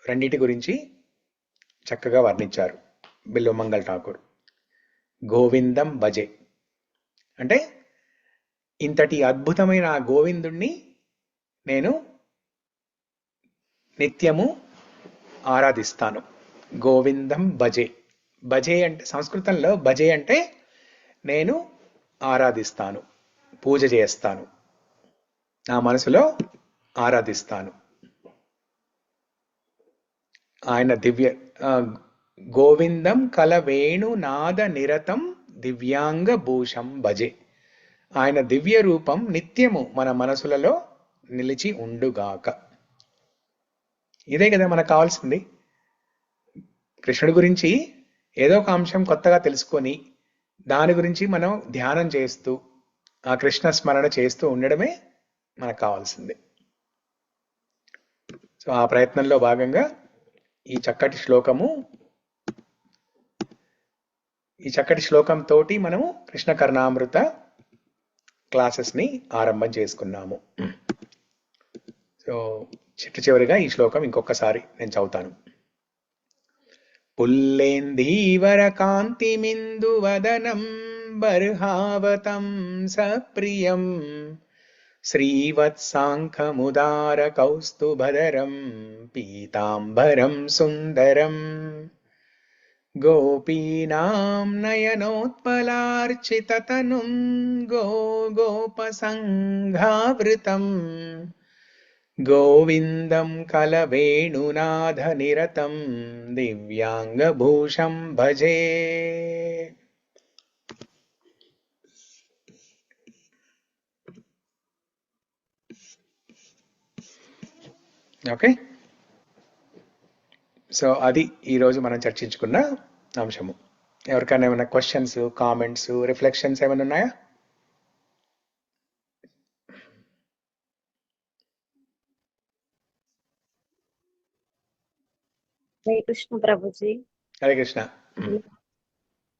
రెండిటి గురించి చక్కగా వర్ణించారు బిల్వమంగళ ఠాకూర్. గోవిందం భజే అంటే ఇంతటి అద్భుతమైన ఆ గోవిందుణ్ణి నేను నిత్యము ఆరాధిస్తాను. గోవిందం భజే. భజే అంటే సంస్కృతంలో భజే అంటే నేను ఆరాధిస్తాను, పూజ చేస్తాను, నా మనసులో ఆరాధిస్తాను. ఆయన దివ్య గోవిందం కలవేణు నాద నిరతం దివ్యాంగ భూషం భజే. ఆయన దివ్య రూపం నిత్యము మన మనసులలో నిలిచి ఉండుగాక. ఇదే కదా మనకు కావాల్సింది. కృష్ణుడి గురించి ఏదో ఒక అంశం కొత్తగా తెలుసుకొని దాని గురించి మనం ధ్యానం చేస్తూ ఆ కృష్ణ స్మరణ చేస్తూ ఉండడమే మనకు కావాల్సింది. సో ఆ ప్రయత్నంలో భాగంగా ఈ చక్కటి శ్లోకంతో మనము కృష్ణ కర్ణామృత క్లాసెస్ని ఆరంభం చేసుకున్నాము. సో చివరిగా ఈ శ్లోకం ఇంకొకసారి నేను చదువుతాను. పుల్లేందీవర కాంతిమిందు వదనం బర్హావతం సప్రియం श्रीवत्साङ्खमुदारकौस्तुभधरं पीताम्बरं सुन्दरम् गोपीनां नयनोत्पलार्चिततनुं गोपसङ्घावृतम् गोविन्दं कलवेणुनाथनिरतं दिव्याङ्गभूषं भजे. ఓకే, సో అది ఈరోజు మనం చర్చించుకున్న అంశము. ఎవరికైనా ఏమైనా క్వశ్చన్స్, కామెంట్స్, రిఫ్లెక్షన్స్ ఏమైనా ఉన్నాయా? హరే కృష్ణ ప్రభుజీ. హరే కృష్ణ.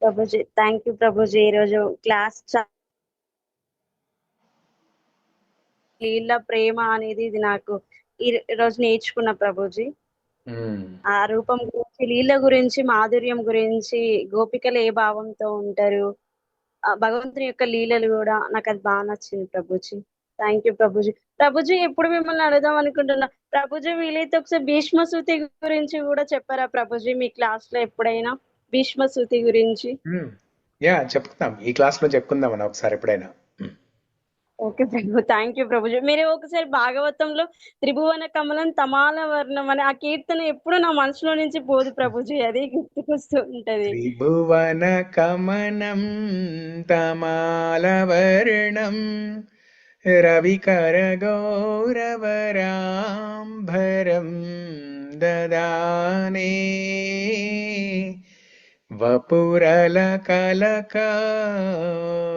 Prabhuji thank you Prabhuji. ఈరోజు క్లాస్ లీల ప్రేమ అనేది ఇది నాకు ఈ రోజు నేర్చుకున్న ప్రభుజీ. ఆ రూపం గురించి, లీల గురించి, మాధుర్యం గురించి, గోపికలు ఏ భావంతో ఉంటారు, భగవంతుని యొక్క లీలలు కూడా నాకు అది బాగా నచ్చింది ప్రభుజీ. Thank you Prabhuji. ప్రభుజీ ఎప్పుడు మిమ్మల్ని అడుగుదాం అనుకుంటున్నా ప్రభుజీ, వీలైతే ఒకసారి భీష్మ సూతి గురించి కూడా చెప్పారా ప్రభుజీ మీ క్లాస్ లో ఎప్పుడైనా? భీష్మ సూతి గురించి. యా, చెప్పుకుందాం, ఈ క్లాస్ లో చెప్పుకుందాం మనం ఒకసారి ఎప్పుడైనా. Okay Prabhu, thank you Prabhuji. మీరు ఒకసారి భాగవతంలో త్రిభువన కమలం తమాల వర్ణం అనే ఆ కీర్తన ఎప్పుడు నా మనసులో నుంచి పోదు ప్రభుజీ, అది గుర్తుకొస్తూ ఉంటది. త్రిభువన కమనం తమాలవర్ణం రవికర గౌరవరాంభరం దదానే వపురలకలక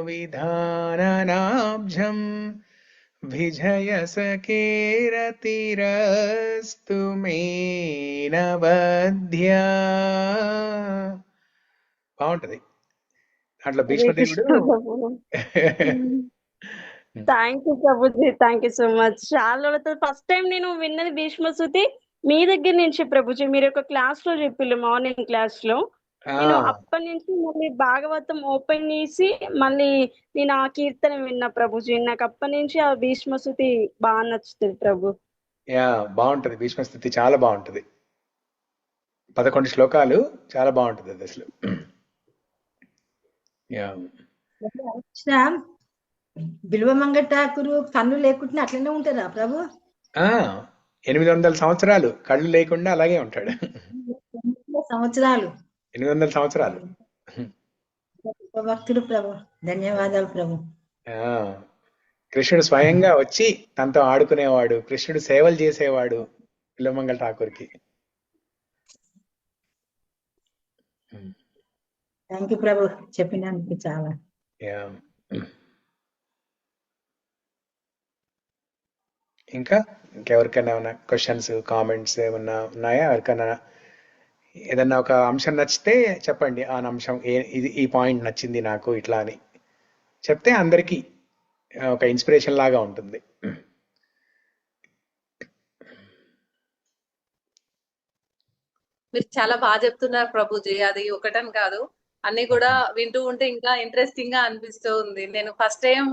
విధాననాబ్జం విజయసకేరతిరస్తు మే నవధ్యా. బాగుంటది అట్లా భీష్మదేవుడు. Thank you Prabhuji, thank you so much. చాలా ఫస్ట్ టైం నేను విన్నది భీష్మ సూతి మీ దగ్గర నుంచి ప్రభుజీ. మీరు ఒక క్లాస్ లో చెప్పిల్లు, మార్నింగ్ క్లాస్ లో. నేను అప్పటి నుంచి మళ్ళీ భాగవతం ఓపెన్ చేసి మళ్ళీ నేను ఆ కీర్తన విన్నా ప్రభుజీ. నాకు అప్పటి నుంచి ఆ భీష్మ సూతి బాగా నచ్చుతుంది ప్రభు. యా, బాగుంటది భీష్మస్థుతి, చాలా బాగుంటది. 11 శ్లోకాలు, చాలా బాగుంటది అది అసలు. యా, బిల్వమంగ ఠాకూరు కన్ను లేకుండా అట్లనే ఉంటారా ప్రభు? 800 సంవత్సరాలు కళ్ళు లేకుండా అలాగే ఉంటాడు. సంవత్సరాలు 800 సంవత్సరాలు. భక్తుడు ప్రభు, ధన్యవాదాలు ప్రభు. కృష్ణుడు స్వయంగా వచ్చి తనతో ఆడుకునేవాడు, కృష్ణుడు సేవలు చేసేవాడు బిల్వమంగళ ఠాకూర్కి. థ్యాంక్ యూ ప్రభు, చెప్పినందుకు చాలా. ఇంకెవరికైనా ఏమైనా క్వశ్చన్స్, కామెంట్స్ ఏమన్నా ఉన్నాయా? ఎవరికైనా ఏదన్నా ఒక అంశం నచ్చితే చెప్పండి. ఆ అంశం ఇది, ఈ పాయింట్ నచ్చింది నాకు ఇట్లా అని చెప్తే అందరికీ ఒక ఇన్స్పిరేషన్ లాగా ఉంటుంది. మీరు చాలా బాగా చెప్తున్నారు ప్రభుజీ. అది ఒకటని కాదు, అన్ని కూడా వింటూ ఉంటే ఇంకా ఇంట్రెస్టింగ్ గా అనిపిస్తూ ఉంది. నేను ఫస్ట్ టైం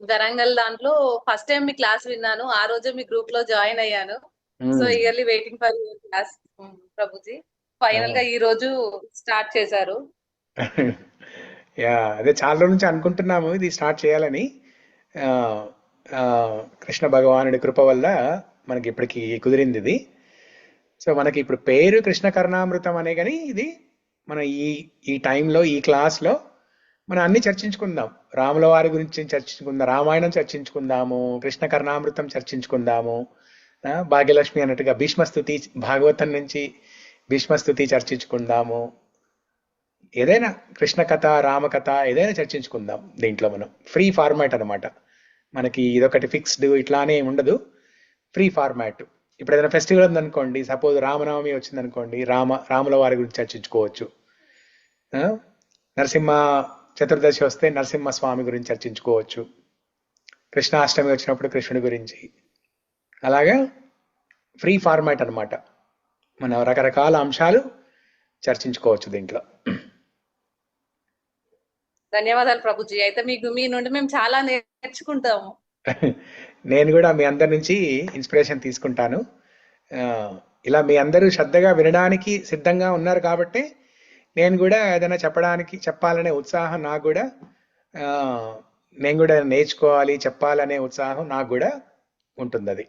వరంగల్ దాంట్లో ఫస్ట్ టైం మీ క్లాస్ విన్నాను. ఆ రోజే మీ గ్రూప్ లో జాయిన్ అయ్యాను. So yearly waiting for your class Prabhuji. Final గా ఈ రోజు స్టార్ట్ చేశారు. అదే చాలా రోజుల నుంచి అనుకుంటున్నాము ఇది స్టార్ట్ చేయాలని. కృష్ణ భగవానుడి కృప వల్ల మనకి ఇప్పటికి కుదిరింది ఇది. సో మనకి ఇప్పుడు పేరు కృష్ణ కర్ణామృతం అనే, కానీ ఇది మన ఈ టైంలో, ఈ క్లాస్లో మనం అన్ని చర్చించుకుందాం. రాముల వారి గురించి చర్చించుకుందాం, రామాయణం చర్చించుకుందాము, కృష్ణ కర్ణామృతం చర్చించుకుందాము, భాగ్యలక్ష్మి అన్నట్టుగా భీష్మస్తుతి, భాగవతం నుంచి భీష్మస్తుతి చర్చించుకుందాము. ఏదైనా కృష్ణ కథ, రామకథ ఏదైనా చర్చించుకుందాం. దీంట్లో మనం ఫ్రీ ఫార్మాట్ అనమాట. మనకి ఇదొకటి ఫిక్స్డ్ ఇట్లానే ఉండదు, ఫ్రీ ఫార్మాట్. ఇప్పుడు ఏదైనా ఫెస్టివల్ ఉందనుకోండి, సపోజ్ రామనవమి వచ్చిందనుకోండి, రాముల వారి గురించి చర్చించుకోవచ్చు. నరసింహ చతుర్దశి వస్తే నరసింహస్వామి గురించి చర్చించుకోవచ్చు. కృష్ణాష్టమి వచ్చినప్పుడు కృష్ణుడి గురించి. అలాగా ఫ్రీ ఫార్మాట్ అనమాట. మనం రకరకాల అంశాలు చర్చించుకోవచ్చు దీంట్లో. ధన్యవాదాలు ప్రభుజీ. అయితే మీ నుండి మేము చాలా నేర్చుకుంటాము. నేను కూడా మీ అందరి నుంచి ఇన్స్పిరేషన్ తీసుకుంటాను. ఇలా మీ అందరూ శ్రద్ధగా వినడానికి సిద్ధంగా ఉన్నారు కాబట్టి నేను కూడా ఏదైనా చెప్పాలనే ఉత్సాహం నాకు కూడా, నేను కూడా నేర్చుకోవాలి చెప్పాలనే ఉత్సాహం నాకు కూడా ఉంటుంది. అది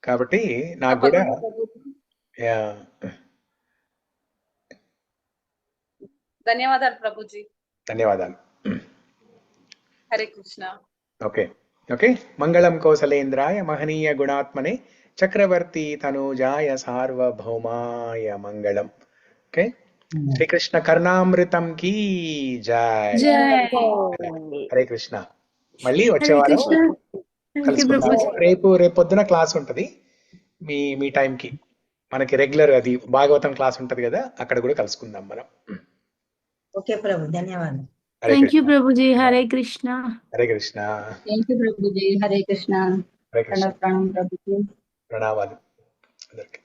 కాబట్టి నాకు కూడా ధన్యవాదాలు ప్రభుజీ. ధన్యవాదాలు. హరే కృష్ణ. Okay okay. మంగళం కౌసలేంద్రాయ మహనీయ గుణాత్మనే చక్రవర్తి తనూజాయ సార్వభౌమాయ మంగళం. ఓకే. శ్రీకృష్ణ కర్ణామృతం కీ జై. హరే కృష్ణ. మళ్ళీ వచ్చేవారం కలుసుకుందాం. రేపు పొద్దున క్లాస్ ఉంటది మీ టైంకి. మనకి రెగ్యులర్ అది భాగవతం క్లాస్ ఉంటది కదా, అక్కడ కూడా కలుసుకుందాం మనం. ఓకే ప్రభు, ధన్యవాదాలు. Thank you Prabhuji. Hare Krishna. Hare Krishna. Thank you Prabhuji. Hare Krishna. Hare Krishna. ప్రణామం ప్రభుజీ. ప్రణామాలు అందరికి.